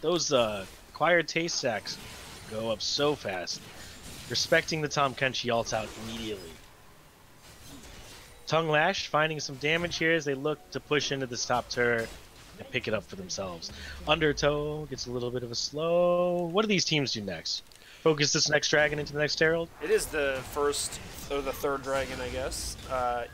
those acquired taste sacks go up so fast. Respecting the Tahm Kench, he ults out immediately. Tongue Lash finding some damage here as they look to push into this top turret and pick it up for themselves. Undertow gets a little bit of a slow. What do these teams do next? Focus this next dragon into the next Herald? It is the first or the third dragon, I guess.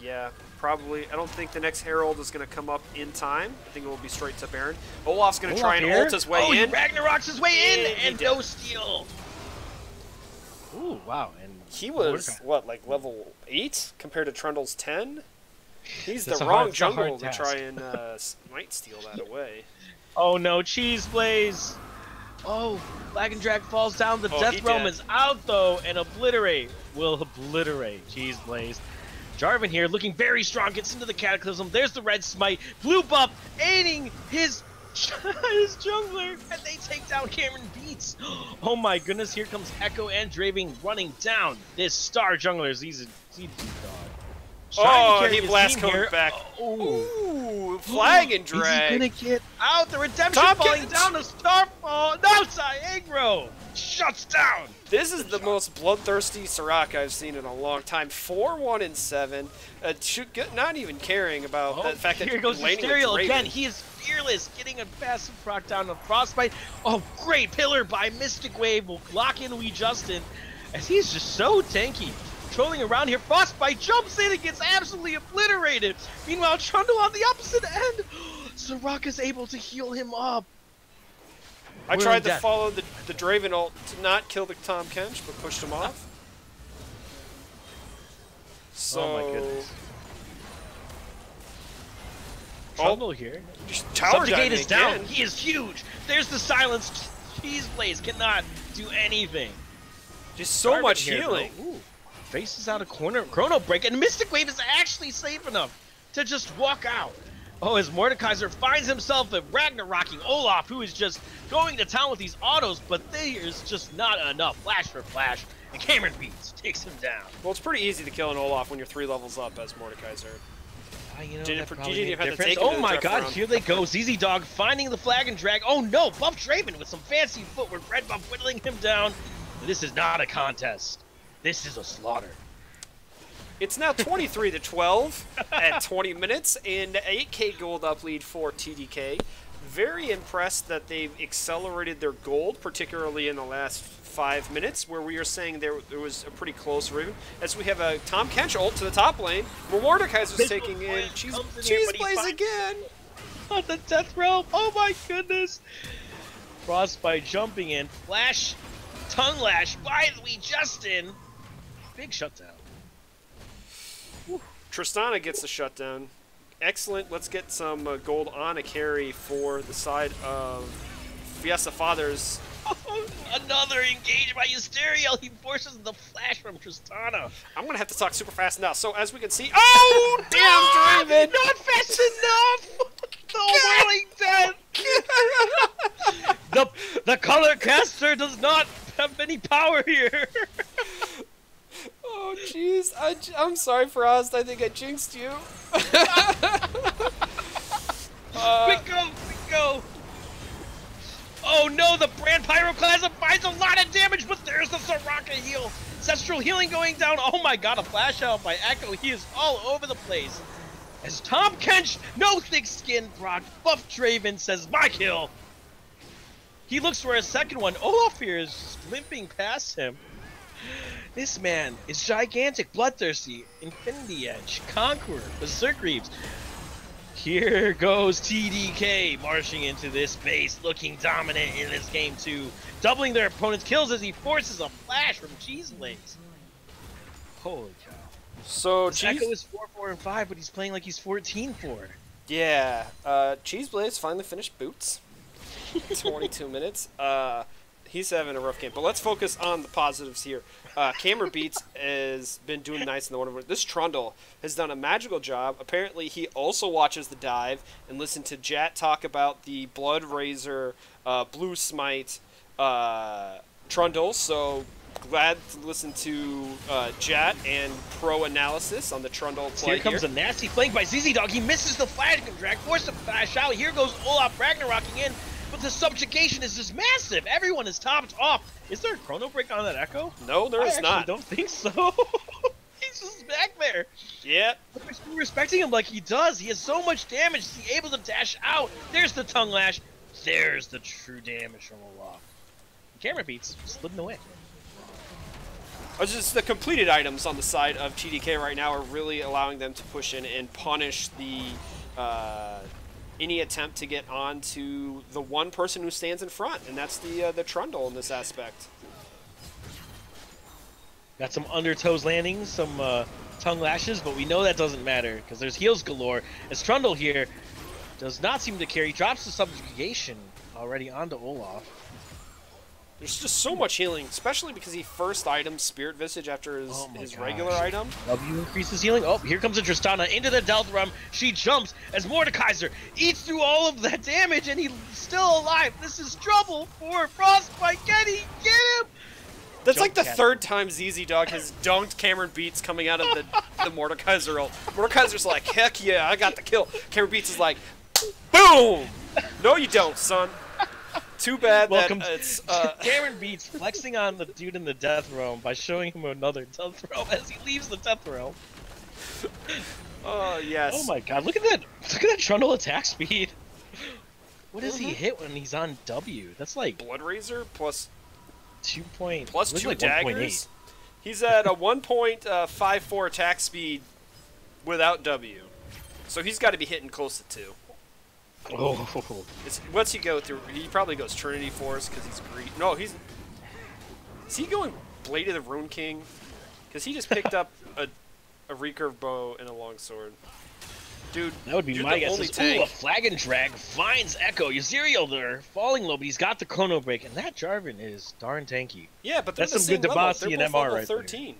Yeah, probably. I don't think the next Herald is going to come up in time. I think it will be straight to Baron. Olaf's going to try and ult his way in. Ragnarok's his way in, and no steal. Ooh, wow. And he was, what, like level 8 compared to Trundle's 10? He's the wrong jungle to try and might steal that away. Oh no, Cheese Blaze! Oh, Flag and Drag falls down. The Death Realm is out though, and Obliterate will obliterate Cheese Blaze. Jarvan here looking very strong, gets into the Cataclysm. There's the red smite. Blue buff aiding his jungler, and they take down Cameron Beats. Oh my goodness, here comes Echo and Draven running down this star jungler. He's a dog. Oh, he blast coming back. Ooh, flag and drag. Is he gonna get out? The redemption falling down to Starfall. No, Aggro shuts down. This is the most bloodthirsty Soraka I've seen in a long time. 4-1-7. Not even caring about the fact that here goes the Stereo again. He is fearless, getting a passive proc down to Frostbite. Oh, great pillar by Mystic Wave will lock in Wee Justin, as he's just so tanky. Trolling around here, Frostbite jumps in and gets absolutely obliterated. Meanwhile, Trundle on the opposite end. Soraka's able to heal him up. I tried to follow the Draven ult to not kill the Tahm Kench, but pushed him off. So, oh my goodness. Trundle here. Tower Subjugate is down. Again. He is huge. There's the silence. Cheese Blaze cannot do anything. Just so much healing. Faces out a corner, Chrono Break, and Mystic Wave is actually safe enough to just walk out. Oh, as Mordekaiser finds himself a Ragnaroking Olaf, who is just going to town with these autos, but there's just not enough. Flash for flash, and Cameron Beats takes him down. Well, it's pretty easy to kill an Olaf when you're 3 levels up as Mordekaiser. You know, didn't have to take oh my god, here they go. ZZ Dog finding the flag and drag. Oh no, Buff Draven with some fancy footwork. Red Buff whittling him down. This is not a contest. This is a slaughter. It's now 23-12 at 20 minutes and 8k gold up lead for TDK. Very impressed that they've accelerated their gold, particularly in the last 5 minutes, where we are saying there was a pretty close route. As we have a Tahm Kench ult to the top lane, where Mordekaiser's taking in Cheese Blaze again. On the Death Realm, oh my goodness. Frostbite jumping in, Flash, Tongue Lash by Wee Justin. Big shutdown. Whew. Tristana gets the shutdown. Excellent. Let's get some gold on a carry for the side of Fiesta Fathers. Another engage by Estereo. He forces the flash from Tristana. I'm going to have to talk super fast now. So as we can see... Oh, damn, Draven! Not fast enough! The whirling death! the color caster does not have any power here. Oh, jeez. I'm sorry, Frost. I think I jinxed you. Quick go! Oh no, the Brand Pyroclasm finds a lot of damage, but there's the Soraka heal. Ancestral healing going down. Oh my god, a flash out by Echo. He is all over the place. As Tahm Kench, no thick skin, proc, Buff Draven says, my kill. He looks for a second one. Olaf here is just limping past him. This man is gigantic, bloodthirsty, Infinity Edge, Conqueror, Berserk Reaves. Here goes TDK marching into this base, looking dominant in this game too, doubling their opponent's kills as he forces a flash from Cheeseblaze. Holy cow. So Echo is 4-4-5, but he's playing like he's 14-4. Yeah, Cheeseblaze finally finished boots. 22 minutes. He's having a rough game. But let's focus on the positives here. Cameron Beats has been doing nice in the one. This Trundle has done a magical job. Apparently, he also watches the dive and listened to Jat talk about the Blood Razor, Blue Smite Trundle. So glad to listen to Jat and pro analysis on the Trundle play. Here comes a nasty flank by ZZ Dog. He misses the flash drag, forced to flash out. Here goes Olaf Ragnarocking in. But the subjugation is just massive. Everyone is topped off. Is there a chrono break on that Echo? No, there is not. I don't think so. He's just back there. Yeah. We're respecting him like he does. He has so much damage. He's able to dash out. There's the tongue lash. There's the true damage from Olaf. Camera Beats slipping away. Just the completed items on the side of TDK right now are really allowing them to push in and punish the any attempt to get on to the one person who stands in front, and that's the Trundle in this aspect. Got some undertoes landings, some tongue lashes, but we know that doesn't matter because there's heals galore. As Trundle here does not seem to carry, drops the subjugation already onto Olaf. There's just so much healing, especially because he first item Spirit Visage after his regular item. W increases healing. Oh, here comes a Tristana into the Delta Realm. She jumps as Mordekaiser eats through all of that damage, and he's still alive. This is trouble for Frostbite. Get him! That's like the third time ZZ Dog has dunked Cameron Beats coming out of the Mordekaiser ult. Mordekaiser's like, heck yeah, I got the kill. Cameron Beats is like, boom! No, you don't, son. Too bad that it's... Cameron Beats flexing on the dude in the Death Realm by showing him another Death Realm as he leaves the Death Realm. Oh, yes. Oh my god, look at that. Look at that Trundle attack speed. What does he hit when he's on W? That's like... Blood Razor plus... 2 point... Plus 2 like daggers? He's at a 1.54 attack speed without W. So he's got to be hitting close to 2. Oh. What's he go through? He probably goes Trinity Force because he's greedy. No, is he going Blade of the Rune King? Because he just picked up a recurve bow and a longsword. Dude, that would be my guess. Ooh, a flag and drag finds Echo. Yuziriel there, falling low, but he's got the chrono break, and that Jarvan is darn tanky. Yeah, but they're that's some good Debasi and MR right 13. There.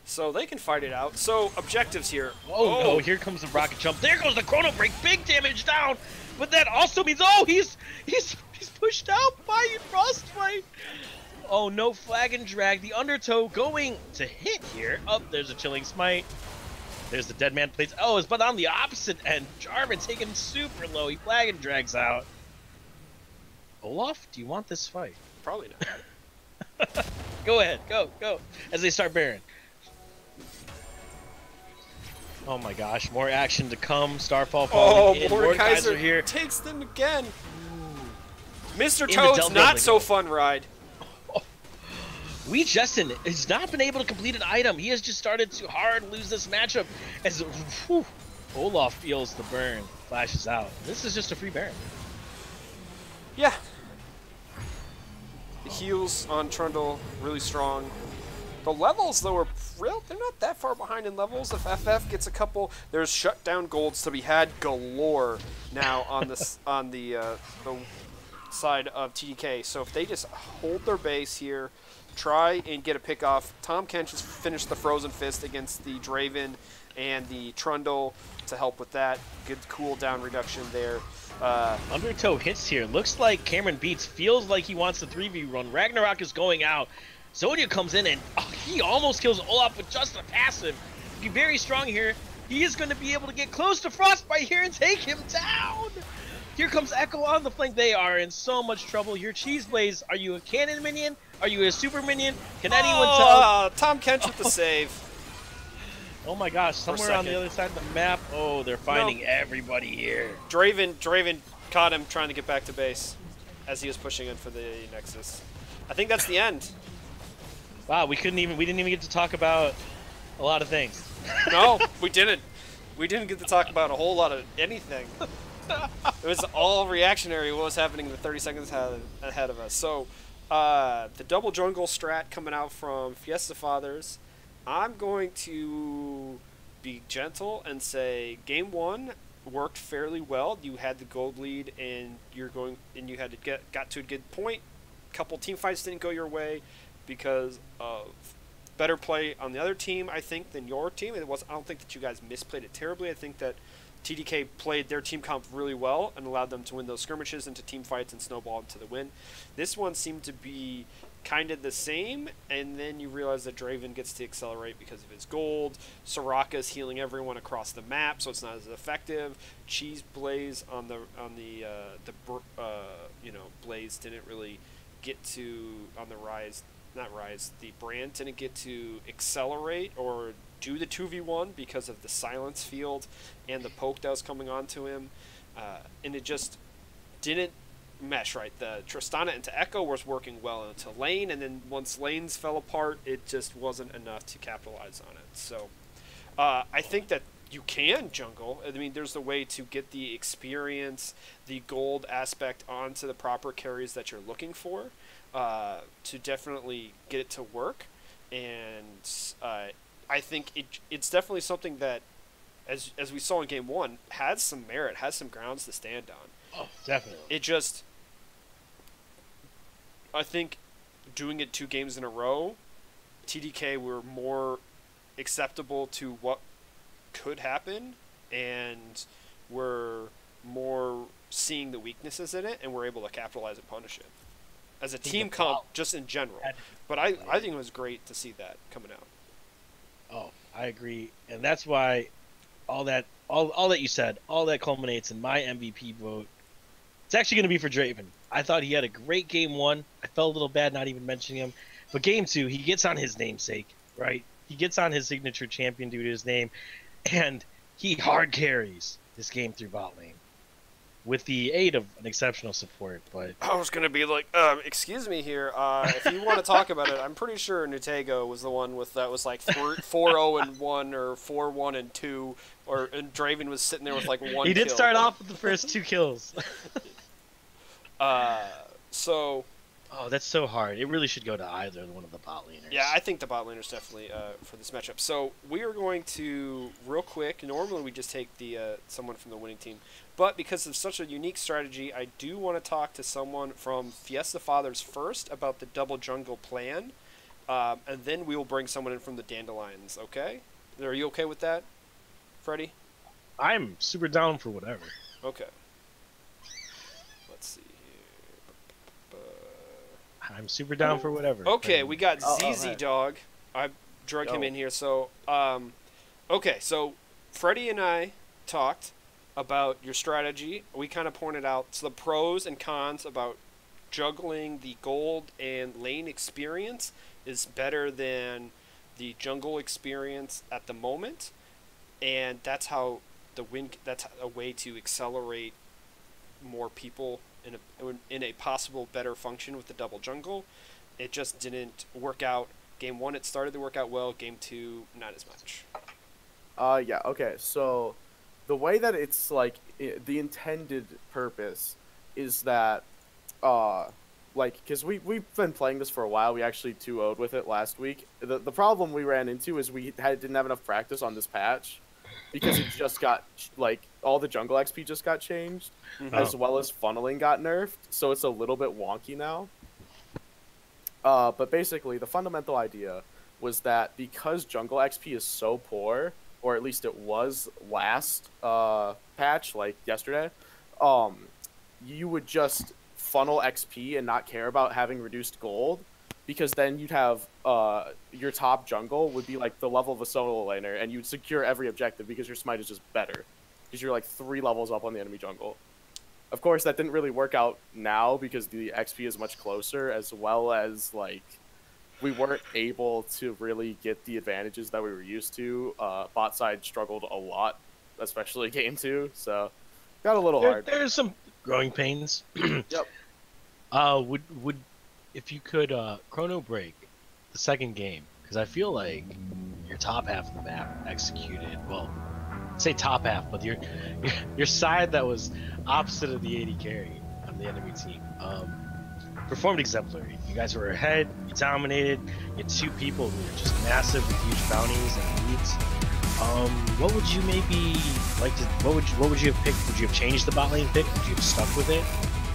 So they can fight it out. So objectives here. Oh no, here comes the rocket jump. There goes the chrono break. Big damage down. But that also means he's pushed out by Frostbite. Oh no, flag and drag. The undertow going to hit here. Oh, there's a chilling smite. There's the dead man plays. Oh, but on the opposite end, Jarvan taken super low. He flag and drags out. Olaf, do you want this fight? Probably not. Go ahead, go. As they start Baron. Oh my gosh, more action to come. Starfall falling in. Mordekaiser here takes them again. Mr. Toad's not so fun ride. Wee Justin has not been able to complete an item. He has just started to hard lose this matchup as Olaf feels the burn, flashes out. This is just a free Baron. Yeah. The heals on Trundle really strong. The levels, though, are they're not that far behind in levels. If FF gets a couple, there's shutdown golds to be had galore now on this on the side of TDK. So if they just hold their base here, try and get a pick off. Tom Kench has finished the Frozen Fist against the Draven and the Trundle to help with that. Good cooldown reduction there. Undertow hits here. Looks like Cameron Beats feels like he wants the 3v run. Ragnarok is going out. Zodia comes in and he almost kills Olaf with just a passive. Be very strong here. He is going to be able to get close to Frostbite here and take him down. Here comes Echo on the flank. They are in so much trouble here. Cheeseblaze, are you a cannon minion? Are you a super minion? Can anyone tell? Tom Kench with the save. Oh my gosh, somewhere on the other side of the map. Oh, they're finding everybody here. Draven caught him trying to get back to base. as he was pushing in for the Nexus. I think that's the end. Wow, we didn't even get to talk about a lot of things. No, we didn't. We didn't get to talk about a whole lot of anything. It was all reactionary what was happening in the 30 seconds ahead of us. So, the double jungle strat coming out from Fiesta Fathers. I'm going to be gentle and say game 1 worked fairly well. You had the gold lead, and you had to got to a good point. Couple team fights didn't go your way because of better play on the other team, I think, than your team. I don't think that you guys misplayed it terribly. I think that TDK played their team comp really well and allowed them to win those skirmishes into team fights and snowball into the win. This one seemed to be kind of the same, and then you realize that Draven gets to accelerate because of his gold. Soraka's healing everyone across the map, so it's not as effective. Cheese Blaze on the Blaze didn't really get to on the rise. Not rise. The brand didn't get to accelerate or do the 2v1 because of the silence field and the poke that was coming onto him, and it just didn't mesh right. The Tristana into Echo was working well into lane, and then once lanes fell apart, it just wasn't enough to capitalize on it. So I think that you can jungle. I mean, there's a way to get the experience, the gold aspect onto the proper carries that you're looking for to definitely get it to work. And I think it's definitely something that, as we saw in game 1, has some merit, has some grounds to stand on. Oh, definitely. It just, I think, doing it 2 games in a row, TDK were more acceptable to what could happen, and were more seeing the weaknesses in it, and were able to capitalize and punish it. As a team comp, just in general. But I think it was great to see that coming out. Oh, I agree. And that's why all that you said, all that culminates in my MVP vote. It's actually going to be for Draven. I thought he had a great game 1. I felt a little bad not even mentioning him. But game 2, he gets on his namesake, right? He gets on his signature champion due to his name. And he hard carries this game through bot lane, with the aid of an exceptional support. But I was going to be like, excuse me here. If you want to talk about it, I'm pretty sure Nutego was the one that was like 4-0-1 or 4-1-2, and Draven was sitting there with like 1 kill. He did start off with the first 2 kills. So... Oh, that's so hard. It really should go to either one of the bot laners. Yeah, I think the bot laners definitely for this matchup. So we are going to, real quick, normally we just take the someone from the winning team. But because of such a unique strategy, I do want to talk to someone from Fiesta Fathers first about the double jungle plan. And then we will bring someone in from the Dandelions, okay? Are you okay with that, Freddie? I'm super down for whatever. Okay. Let's see. I'm super down for whatever. Okay, we got ZZ Dog. I drug him in here. So, okay, so Freddie and I talked about your strategy. We kind of pointed out the pros and cons about juggling the gold and lane experience is better than the jungle experience at the moment, and that's how that's a way to accelerate more people in a possible better function with the double jungle. It just didn't work out. Game 1 it started to work out well. Game 2 not as much. Yeah. Okay. So the way that it's like the intended purpose is that because we've been playing this for a while. We actually 2-0'd with it last week. The problem we ran into is we didn't have enough practice on this patch, because it just got, like, all the jungle XP just got changed, as well as funneling got nerfed, so it's a little bit wonky now. But basically, the fundamental idea was that because jungle XP is so poor, or at least it was last patch, like yesterday, you would just funnel XP and not care about having reduced gold, because then you'd have your top jungle would be like the level of a solo laner, and you'd secure every objective because your smite is just better, because you're like 3 levels up on the enemy jungle. Of course, that didn't really work out now because the XP is much closer, as well as like we weren't able to really get the advantages that we were used to. Bot side struggled a lot, especially game 2, so got a little hard. There's some growing pains. Yep. Would if you could chrono break the second game, because I feel like your top half of the map executed well. Say top half, but your side that was opposite of the 80 carry on the enemy team performed exemplary. You guys were ahead, you dominated, you had two people who were just massive with huge bounties and leads. What would you maybe like to? What would you have picked? Would you have changed the bot lane pick? Would you have stuck with it?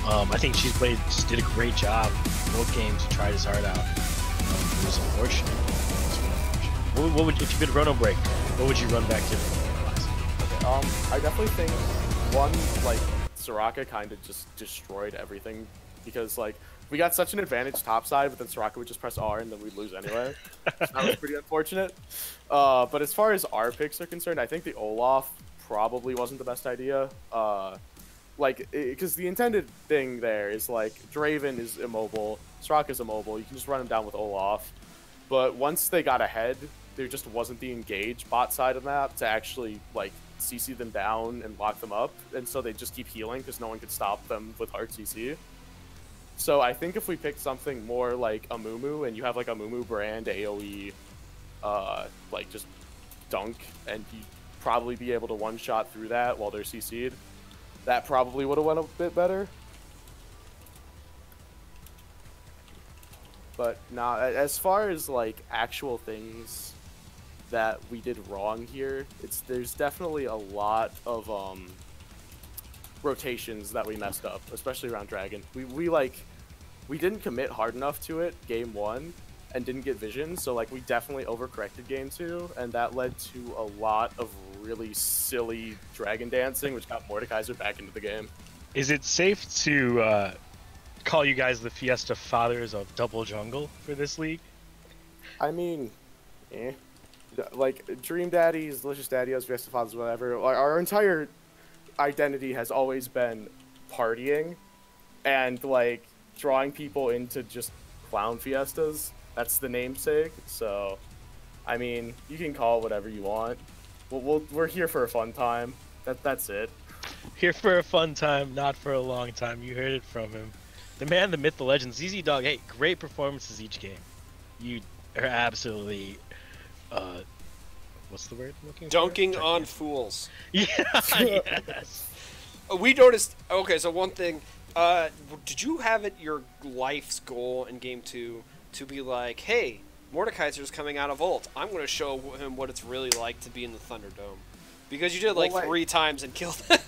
I think just did a great job both games. He tried his heart out. It was unfortunate. What would if you could chrono break? What would you run back to? I definitely think one, like, Soraka kind of just destroyed everything because, like, we got such an advantage topside, but then Soraka would just press R and then we'd lose anyway. So that was pretty unfortunate. But as far as our picks are concerned, I think the Olaf probably wasn't the best idea. Because the intended thing there is, like, Draven is immobile, Soraka's immobile, you can just run him down with Olaf. But once they got ahead, there just wasn't the engage bot side of the map to actually, like, CC them down and lock them up, and so they just keep healing because no one could stop them with hard CC. So I think if we picked something more like a Mumu, and you have like a Mumu brand AoE, like just dunk, and you probably be able to one-shot through that while they're CC'd, that probably would have went a bit better. But now, as far as like actual things that we did wrong here, there's definitely a lot of rotations that we messed up, especially around Dragon. We didn't commit hard enough to it game 1 and didn't get vision, so like we definitely overcorrected game 2, and that led to a lot of really silly dragon dancing, which got Mordekaiser back into the game. Is it safe to call you guys the Fiesta fathers of double jungle for this league? I mean, like, Dream Daddies, Delicious Daddies, Fiesta Fathers, whatever, our entire identity has always been partying and, like, drawing people into just clown fiestas. That's the namesake, so, I mean, you can call it whatever you want. We're here for a fun time. That's it. Here for a fun time, not for a long time. You heard it from him. The man, the myth, the legend, ZZ Dog. Hey, great performances each game. You are absolutely... what's the word I'm looking for? Dunking on fools. Yeah, yes. We noticed. Okay, so one thing. Did you have it your life's goal in game 2 to be like, hey, Mordekaiser's coming out of ult. I'm going to show him what it's really like to be in the Thunderdome. Because you did it like 3 times and killed him.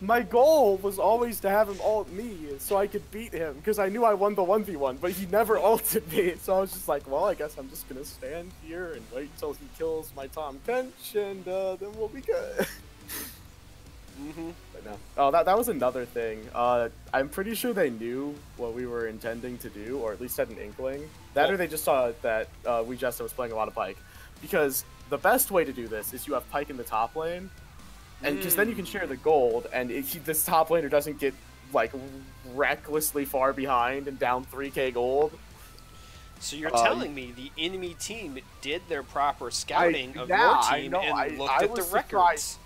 My goal was always to have him ult me so I could beat him, because I knew I won the 1v1, but he never ulted me, so I was just like, well, I guess I'm just gonna stand here and wait till he kills my Tom Kench, and then we'll be good. But no. Oh, that was another thing. I'm pretty sure they knew what we were intending to do, or at least had an inkling. That or they just saw that we just was playing a lot of Pyke. Because the best way to do this is you have Pyke in the top lane, and because then you can share the gold, and this top laner doesn't get like recklessly far behind and down 3k gold. So you're telling me the enemy team did their proper scouting of your team and looked at the records.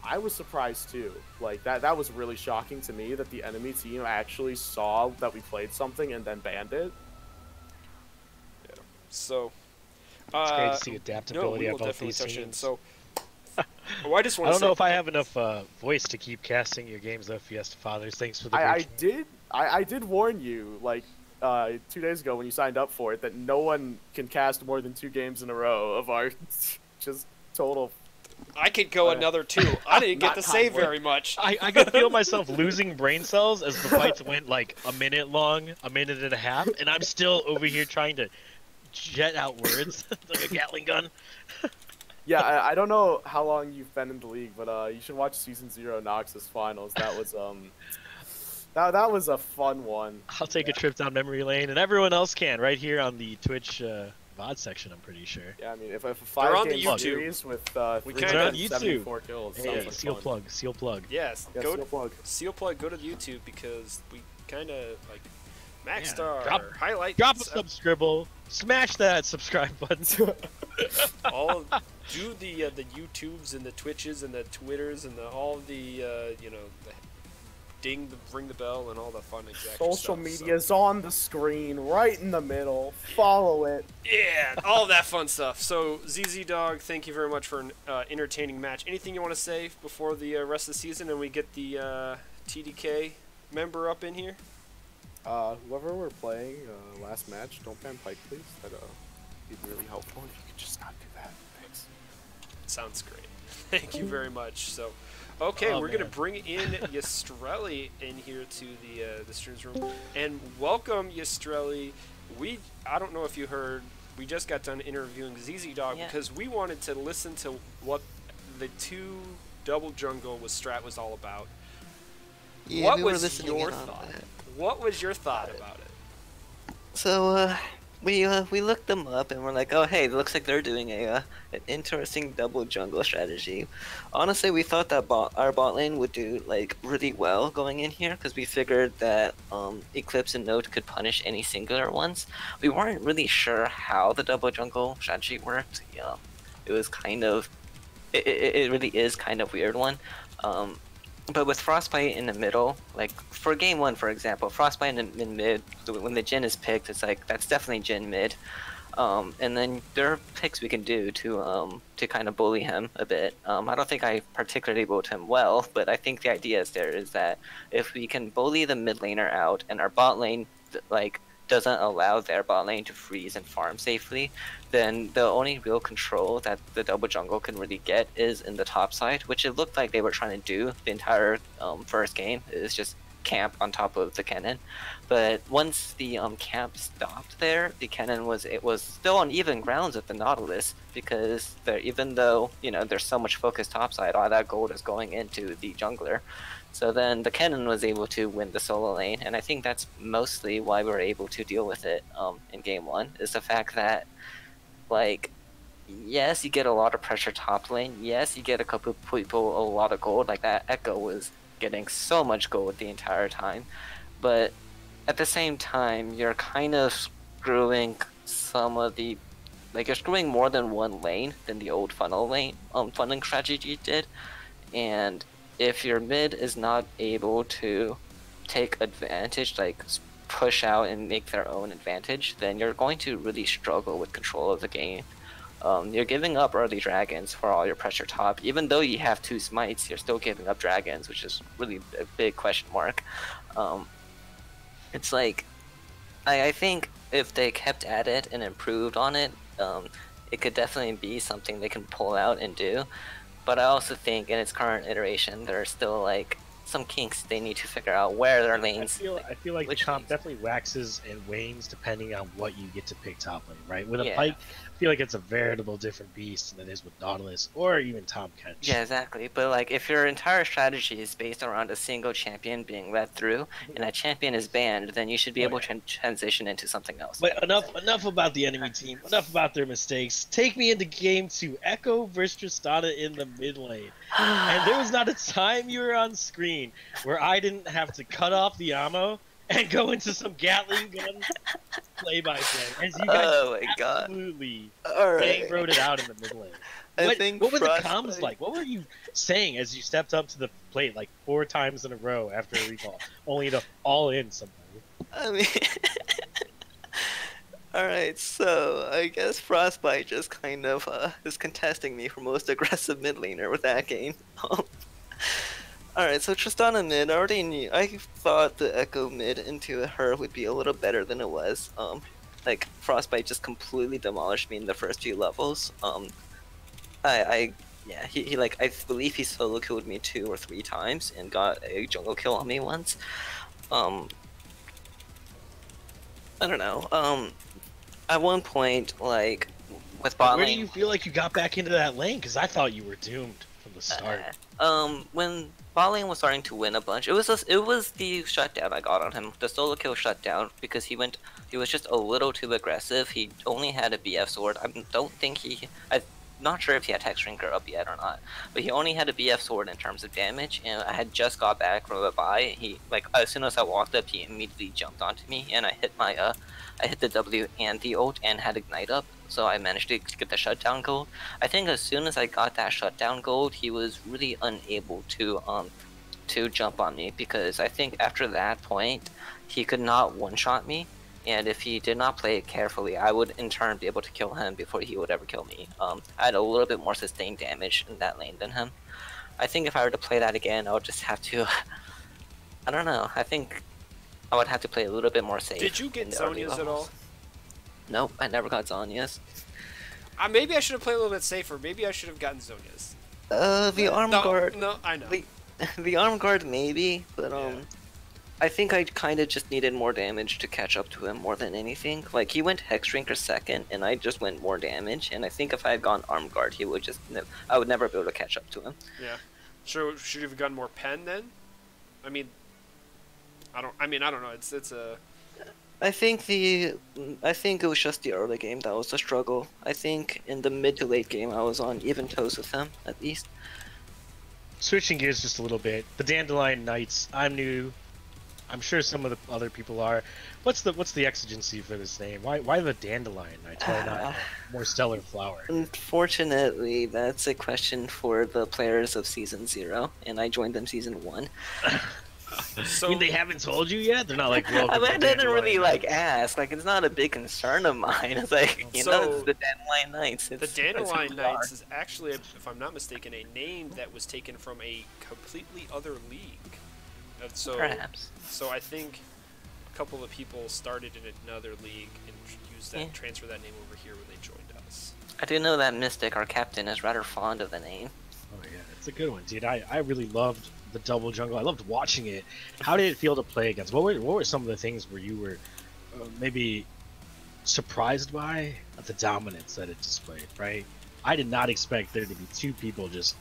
I was surprised too. Like that was really shocking to me that the enemy team actually saw that we played something and then banned it. Yeah. So it's great to see adaptability on both these teams. So I just want I don't know if I have enough voice to keep casting your games though, Fiesta Fathers. Thanks for the I did warn you like 2 days ago when you signed up for it that no one can cast more than 2 games in a row of our just total. I could go another 2. I didn't get to say very much. I could feel myself losing brain cells as the fights went like a minute long, a minute and a half, and I'm still over here trying to jet out words like a Gatling gun. Yeah, I don't know how long you've been in the league, but you should watch Season 0 Noxus Finals. That was that was a fun one. I'll take a trip down memory lane, and everyone else can right here on the Twitch VOD section. I'm pretty sure. Yeah, I mean, if a 5-game series with we can on YouTube. 74 kills, hey, like seal fun. plug, seal plug. Yes, yeah, seal plug. Go to YouTube because we kind of like Max Star highlights. Drop a subscribble. Smash that subscribe button. Do the YouTubes and the Twitches and the Twitters and all the ring the bell, and all the fun exact Social stuff, media's on the screen, right in the middle. Follow it. Yeah, all that fun stuff. So, ZZ Dog, thank you very much for an entertaining match. Anything you want to say before the rest of the season and we get the TDK member up in here? Whoever we're playing last match, don't ban Pike, please. That'd be really helpful if you could just not do that. Thanks. Sounds great. Thank you very much. So, okay, we're gonna bring in Yastrelli in here to the streams room, and welcome Yastrelli. I don't know if you heard, we just got done interviewing ZZ Dog because we wanted to listen to what the 2 double jungle with strat was all about. Yeah, What we were was listening your in on thought? that. What was your thought about it? So we looked them up and we're like, oh hey, it looks like they're doing an interesting double jungle strategy. Honestly, we thought that our bot lane would do like really well going in here because we figured that Eclipse and Note could punish any singular ones. We weren't really sure how the double jungle strategy worked. Yeah, it was kind of, it really is kind of weird one. But with Frostbite in the middle, like for game 1, for example, Frostbite in mid, when the Jhin is picked, it's like that's definitely Jhin mid. And then there are picks we can do to kind of bully him a bit. I don't think I particularly bullied him well, but I think the idea is that if we can bully the mid laner out and our bot lane like doesn't allow their bot lane to freeze and farm safely, then the only real control that the double jungle can really get is in the top side, which it looked like they were trying to do the entire first game, is just camp on top of the cannon. But once the camp stopped there, the cannon was still on even grounds with the Nautilus, because even though, you know, there's so much focus topside, all that gold is going into the jungler. So then the cannon was able to win the solo lane, and I think that's mostly why we were able to deal with it in game 1, is the fact that, like, yes, you get a lot of pressure top lane, yes, you get a couple of people a lot of gold, like that Echo was getting so much gold the entire time, but at the same time, you're kind of screwing some of the, like, you're screwing more than one lane than the old funnel lane, funneling strategy did, and if your mid is not able to take advantage, like push out and make their own advantage, then you're going to really struggle with control of the game. You're giving up early dragons for all your pressure top. Even though you have 2 smites, you're still giving up dragons, which is really a big question mark. It's like, I think if they kept at it and improved on it, it could definitely be something they can pull out and do. But I also think in its current iteration, there are still like some kinks they need to figure out where their lanes. I feel like the comp definitely waxes and wanes depending on what you get to pick top lane, right? With a Pike, I feel like it's a veritable different beast than it is with Nautilus or even Tahm Kench. Yeah, exactly. But like, if your entire strategy is based around a single champion being led through, and that champion is banned, then you should be able to transition into something else. But enough about the enemy team. Enough about their mistakes. Take me into game 2. Echo versus Tristana in the mid lane. And there was not a time you were on screen where I didn't have to cut off the ammo and go into some Gatling gun play-by-play. As you guys absolutely rode it out in the mid lane. What were the comms like? What were you saying as you stepped up to the plate like 4 times in a row after a recall, only to all in somehow? I mean, alright, so I guess Frostbite just kind of is contesting me for most aggressive mid laner with that game. Alright, so Tristana mid, I already knew. I thought the Echo mid into her would be a little better than it was. Like, Frostbite just completely demolished me in the first few levels. He like, I believe he solo killed me 2 or 3 times and got a jungle kill on me once. I don't know. At one point, like, with bot lane... Where do you feel like you got back into that lane? Because I thought you were doomed from the start. When bot lane was starting to win a bunch, it was the shutdown I got on him. The solo kill shutdown, because he was just a little too aggressive. He only had a BF sword. I'm not sure if he had Hex Drinker up yet or not, but he only had a BF sword in terms of damage, and I had just got back from a buy. He, like, as soon as I walked up, he immediately jumped onto me, and I hit the W and the ult and had Ignite up, so I managed to get the shutdown gold. I think as soon as I got that shutdown gold, he was really unable to to jump on me, because I think after that point, he could not one-shot me, and if he did not play it carefully, I would in turn be able to kill him before he would ever kill me. I had a little bit more sustained damage in that lane than him. I think if I were to play that again, I would just have to... I don't know. I think I would have to play a little bit more safe. Did you get Zhonya's at all? Nope, I never got Zhonya's. Maybe I should have played a little bit safer. Maybe I should have gotten Zhonya's. The arm guard... No, I know. The arm guard maybe, but Yeah. I think I kind of just needed more damage to catch up to him more than anything. Like, he went Hex Drinker second, and I just went more damage, and I think if I had gone arm guard, he would just... I would never be able to catch up to him. Yeah. Should you have gotten more pen then? I mean, I don't know. It's a... I think it was just the early game that was the struggle. I think in the mid to late game, I was on even toes with him, at least. Switching gears just a little bit, the Dandelion Knights. I'm new. I'm sure some of the other people are. What's the exigency for this name? Why the Dandelion Knights? Why not more Stellar Flower? Unfortunately, that's a question for the players of Season 0, and I joined them Season 1. So I mean, they haven't told you yet? They're not like, well, I mean, I didn't really ask. Like, it's not a big concern of mine. It's like, it's the Dandelion Knights. The Dandelion Knights is actually, if I'm not mistaken, a name that was taken from a completely other league. So, perhaps. So I think a couple of people started in another league and used that, transfer that name over here when they joined us. I do know that Mystic, our captain, is rather fond of the name. Oh yeah, it's a good one, dude. I really loved the double jungle. I loved watching it. How did it feel to play against? What were some of the things where you were maybe surprised by the dominance that it displayed? Right, I did not expect there to be two people just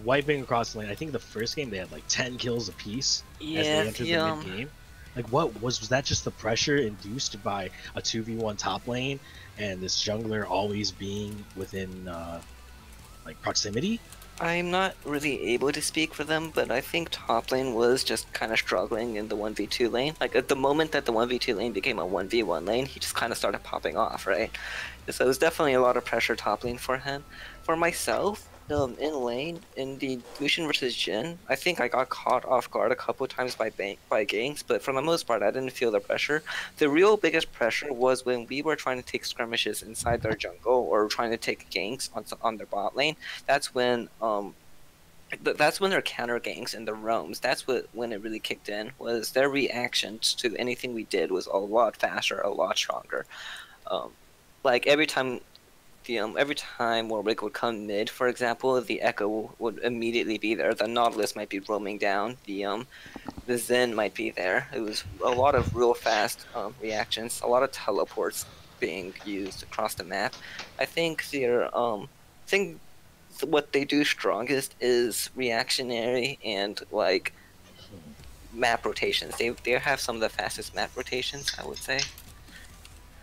wiping across the lane. I think the first game they had like 10 kills apiece as they entered the mid game. Like, what was that? Just the pressure induced by a 2v1 top lane and this jungler always being within like proximity? I'm not really able to speak for them, but I think top lane was just kind of struggling in the 1v2 lane. Like, at the moment that the 1v2 lane became a 1v1 lane, he just kind of started popping off, right? So it was definitely a lot of pressure top lane for him. For myself, in lane, in the Lucian versus Jhin, I think I got caught off guard a couple times by ganks, but for the most part, I didn't feel the pressure. The real biggest pressure was when we were trying to take skirmishes inside their jungle or trying to take ganks on their bot lane. That's when their counter ganks and the roams. That's when it really kicked in. Was their reactions to anything we did was a lot faster, a lot stronger. Like every time Warwick would come mid, for example, the Echo would immediately be there. The Nautilus might be roaming down. The Zen might be there. It was a lot of real fast reactions, a lot of teleports being used across the map. I think what they do strongest is reactionary and like map rotations. They have some of the fastest map rotations, I would say.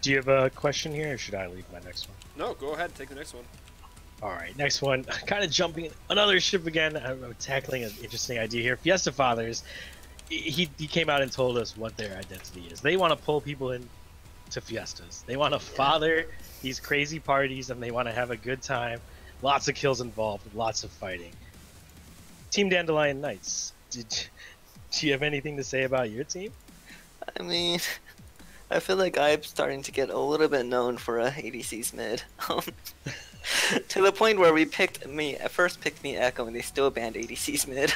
Do you have a question here, or should I leave my next one? No, go ahead and take the next one. All right, next one. Kind of jumping another ship again. I'm tackling an interesting idea here. Fiesta Fathers, he came out and told us what their identity is. They want to pull people in to fiestas. They want to father these crazy parties, and they want to have a good time. Lots of kills involved, lots of fighting. Team Dandelion Knights, do you have anything to say about your team? I mean, I feel like I'm starting to get a little bit known for ADC's mid. To the point where first picked me Echo, and they still banned ADC's mid.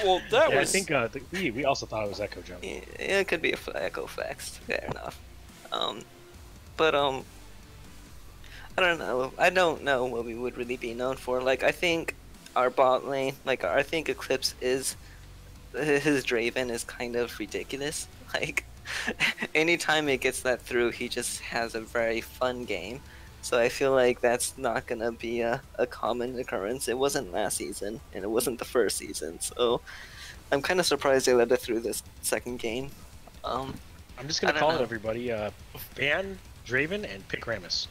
Well, that was... I think we also thought it was Echo jungle. Yeah, it could be a Echo flex. Fair enough. But I don't know. I don't know what we would really be known for. Like, I think our bot lane, I think Eclipse his Draven is kind of ridiculous. Like, anytime it gets that through, he just has a very fun game. So I feel like that's not gonna be a common occurrence. It wasn't last season, and it wasn't the first season. So I'm kind of surprised they let it through this second game. I'm just gonna call it, everybody. Ban Draven and pick Rammus.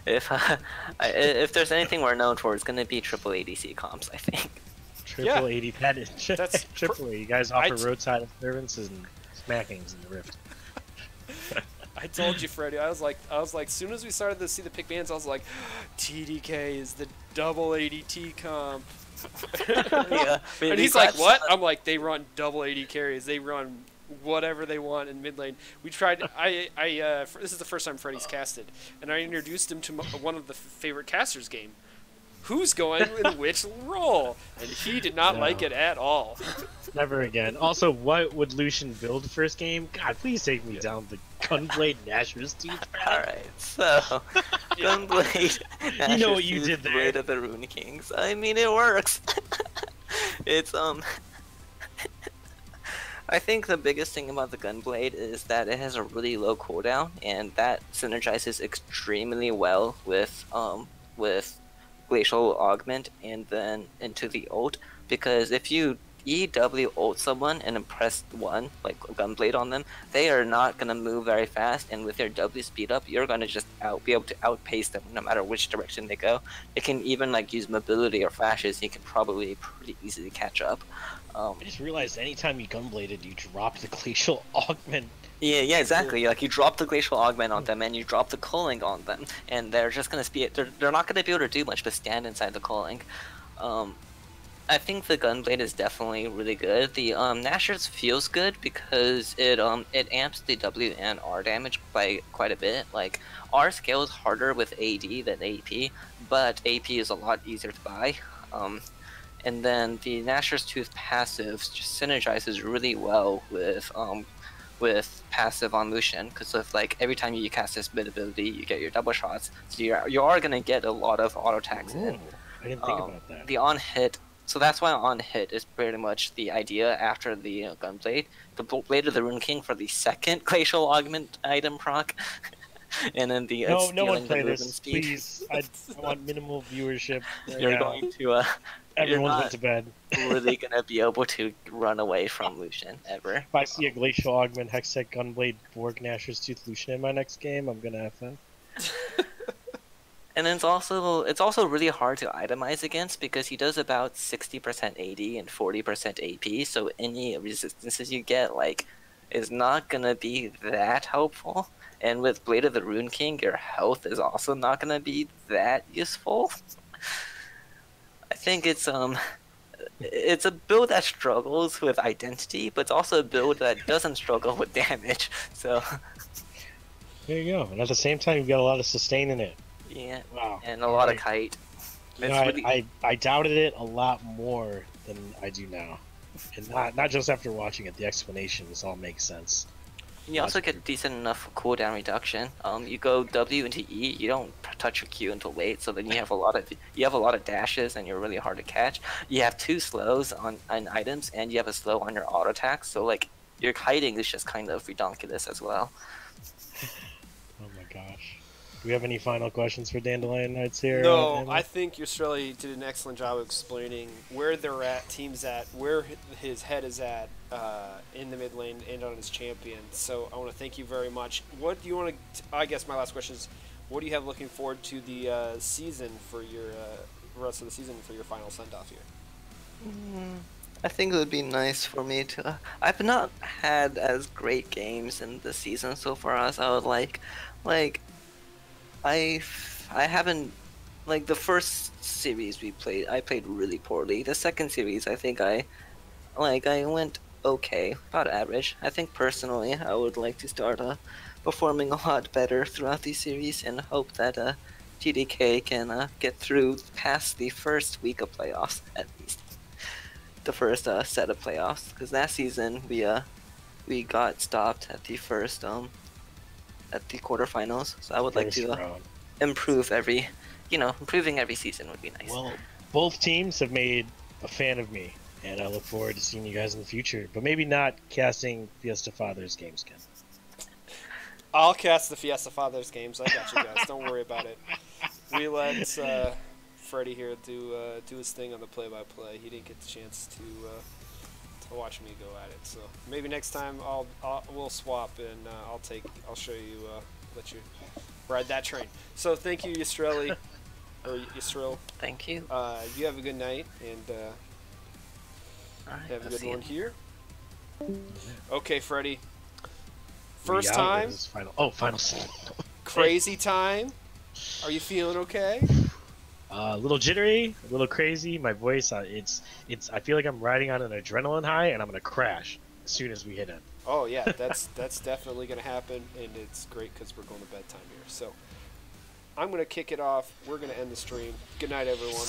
If there's anything we're known for, it's gonna be triple ADC comps, I think. Triple AD. That's triple A. You guys offer roadside observances and smackings in the Rift. I told you, Freddie. I was like, as soon as we started to see the pick bans, I was like, TDK is the double ADT comp. Yeah, And he's like, what? I'm like, they run double AD carries. They run whatever they want in mid lane. We tried. This is the first time Freddy's casted, and I introduced him to one of the favorite casters game. Who's going in which role? And he did not like it at all. Never again. Also, what would Lucian build first game? God, please take me down the Gunblade Nashor's Tooth. Alright, so Gunblade. You know what you did there. Blade of the Rune Kings. I mean, it works. It's I think the biggest thing about the Gunblade is that it has a really low cooldown, and that synergizes extremely well with Glacial Augment and then into the ult, because if you EW ult someone and then press 1, like Gunblade on them, they are not going to move very fast, and with their W speed up, you're going to just be able to outpace them no matter which direction they go. It can even like use mobility or flashes, you can probably pretty easily catch up. I just realized anytime you Gunbladed, you drop the Glacial Augment. Yeah, exactly. Like you drop the Glacial Augment on them, and you drop the Culling on them, and they're just gonna be they're not gonna be able to do much but stand inside the Culling. I think the Gunblade is definitely really good. The Nashor's feels good because it amps the W and R damage by quite a bit. Like R scales harder with AD than AP, but AP is a lot easier to buy. And then the Nashor's Tooth passive just synergizes really well with passive on Lucian, because if like every time you cast this mid ability, you get your double shots, so you are gonna get a lot of auto attacks in. I didn't think about that. The on hit, so that's why on hit is pretty much the idea after the Gunblade. The Blade of the Rune King for the second Glacial Augment item proc, and then the no one play this, speed. please. I want minimal viewership. You're going to Everyone's went to bed. Really gonna be able to run away from Lucian ever. If I see a Glacial Augment, Hextech, Gunblade, Borg, Nashor's Tooth, Lucian in my next game, I'm gonna have fun. And then it's also really hard to itemize against, because he does about 60% AD and 40% AP, so any resistances you get like is not gonna be that helpful. And with Blade of the Rune King, your health is also not gonna be that useful. I think it's a build that struggles with identity, but it's also a build that doesn't struggle with damage. So there you go. And at the same time, you've got a lot of sustain in it. yeah, Wow. and a lot of kite. You know, I doubted it a lot more than I do now, and not just after watching it. The explanations all make sense. You also get decent enough cooldown reduction. You go W into E, you don't touch your Q until late, so then you have a lot of dashes, and you're really hard to catch. You have 2 slows on items, and you have a slow on your auto attack. So like your kiting is just kind of redonkulous as well. Oh my gosh. Do we have any final questions for Dandelion Knights here? No, I think Australia did an excellent job of explaining where they're at, teams at, where his head is at in the mid lane and on his champion. So I want to thank you very much. What do you want to? I guess my last question is, what do you have looking forward to the season for your rest of the season for your final send off here? I think it would be nice for me to. I've not had as great games in the season so far as I would like. I haven't, like the first series we played, I played really poorly. The second series, I think I went okay, about average. I think personally, I would like to start performing a lot better throughout these series, and hope that TDK can get through past the first week of playoffs at least. The first set of playoffs, because last season we got stopped at the first at the quarterfinals, so I would like to improve improving every season would be nice. Well, both teams have made a fan of me, and I look forward to seeing you guys in the future, but maybe not casting Fiesta Fathers games, Ken. I'll cast the Fiesta Fathers games. I got you guys. Don't worry about it. We let Freddie here do his thing on the play-by-play. He didn't get the chance to watch me go at it. So maybe next time we'll swap, and I'll show you, let you ride that train. So thank you, Yisraeli, or Yisrael. Thank you. You have a good night, and have a good one here. Okay, Freddie. First time. Final. Crazy time. Are you feeling okay? A little jittery, a little crazy. My voice, it's. I feel like I'm riding on an adrenaline high, and I'm gonna crash as soon as we hit it. Oh yeah, that's definitely gonna happen, and it's great because we're going to bedtime here. So I'm gonna kick it off. We're gonna end the stream. Good night, everyone.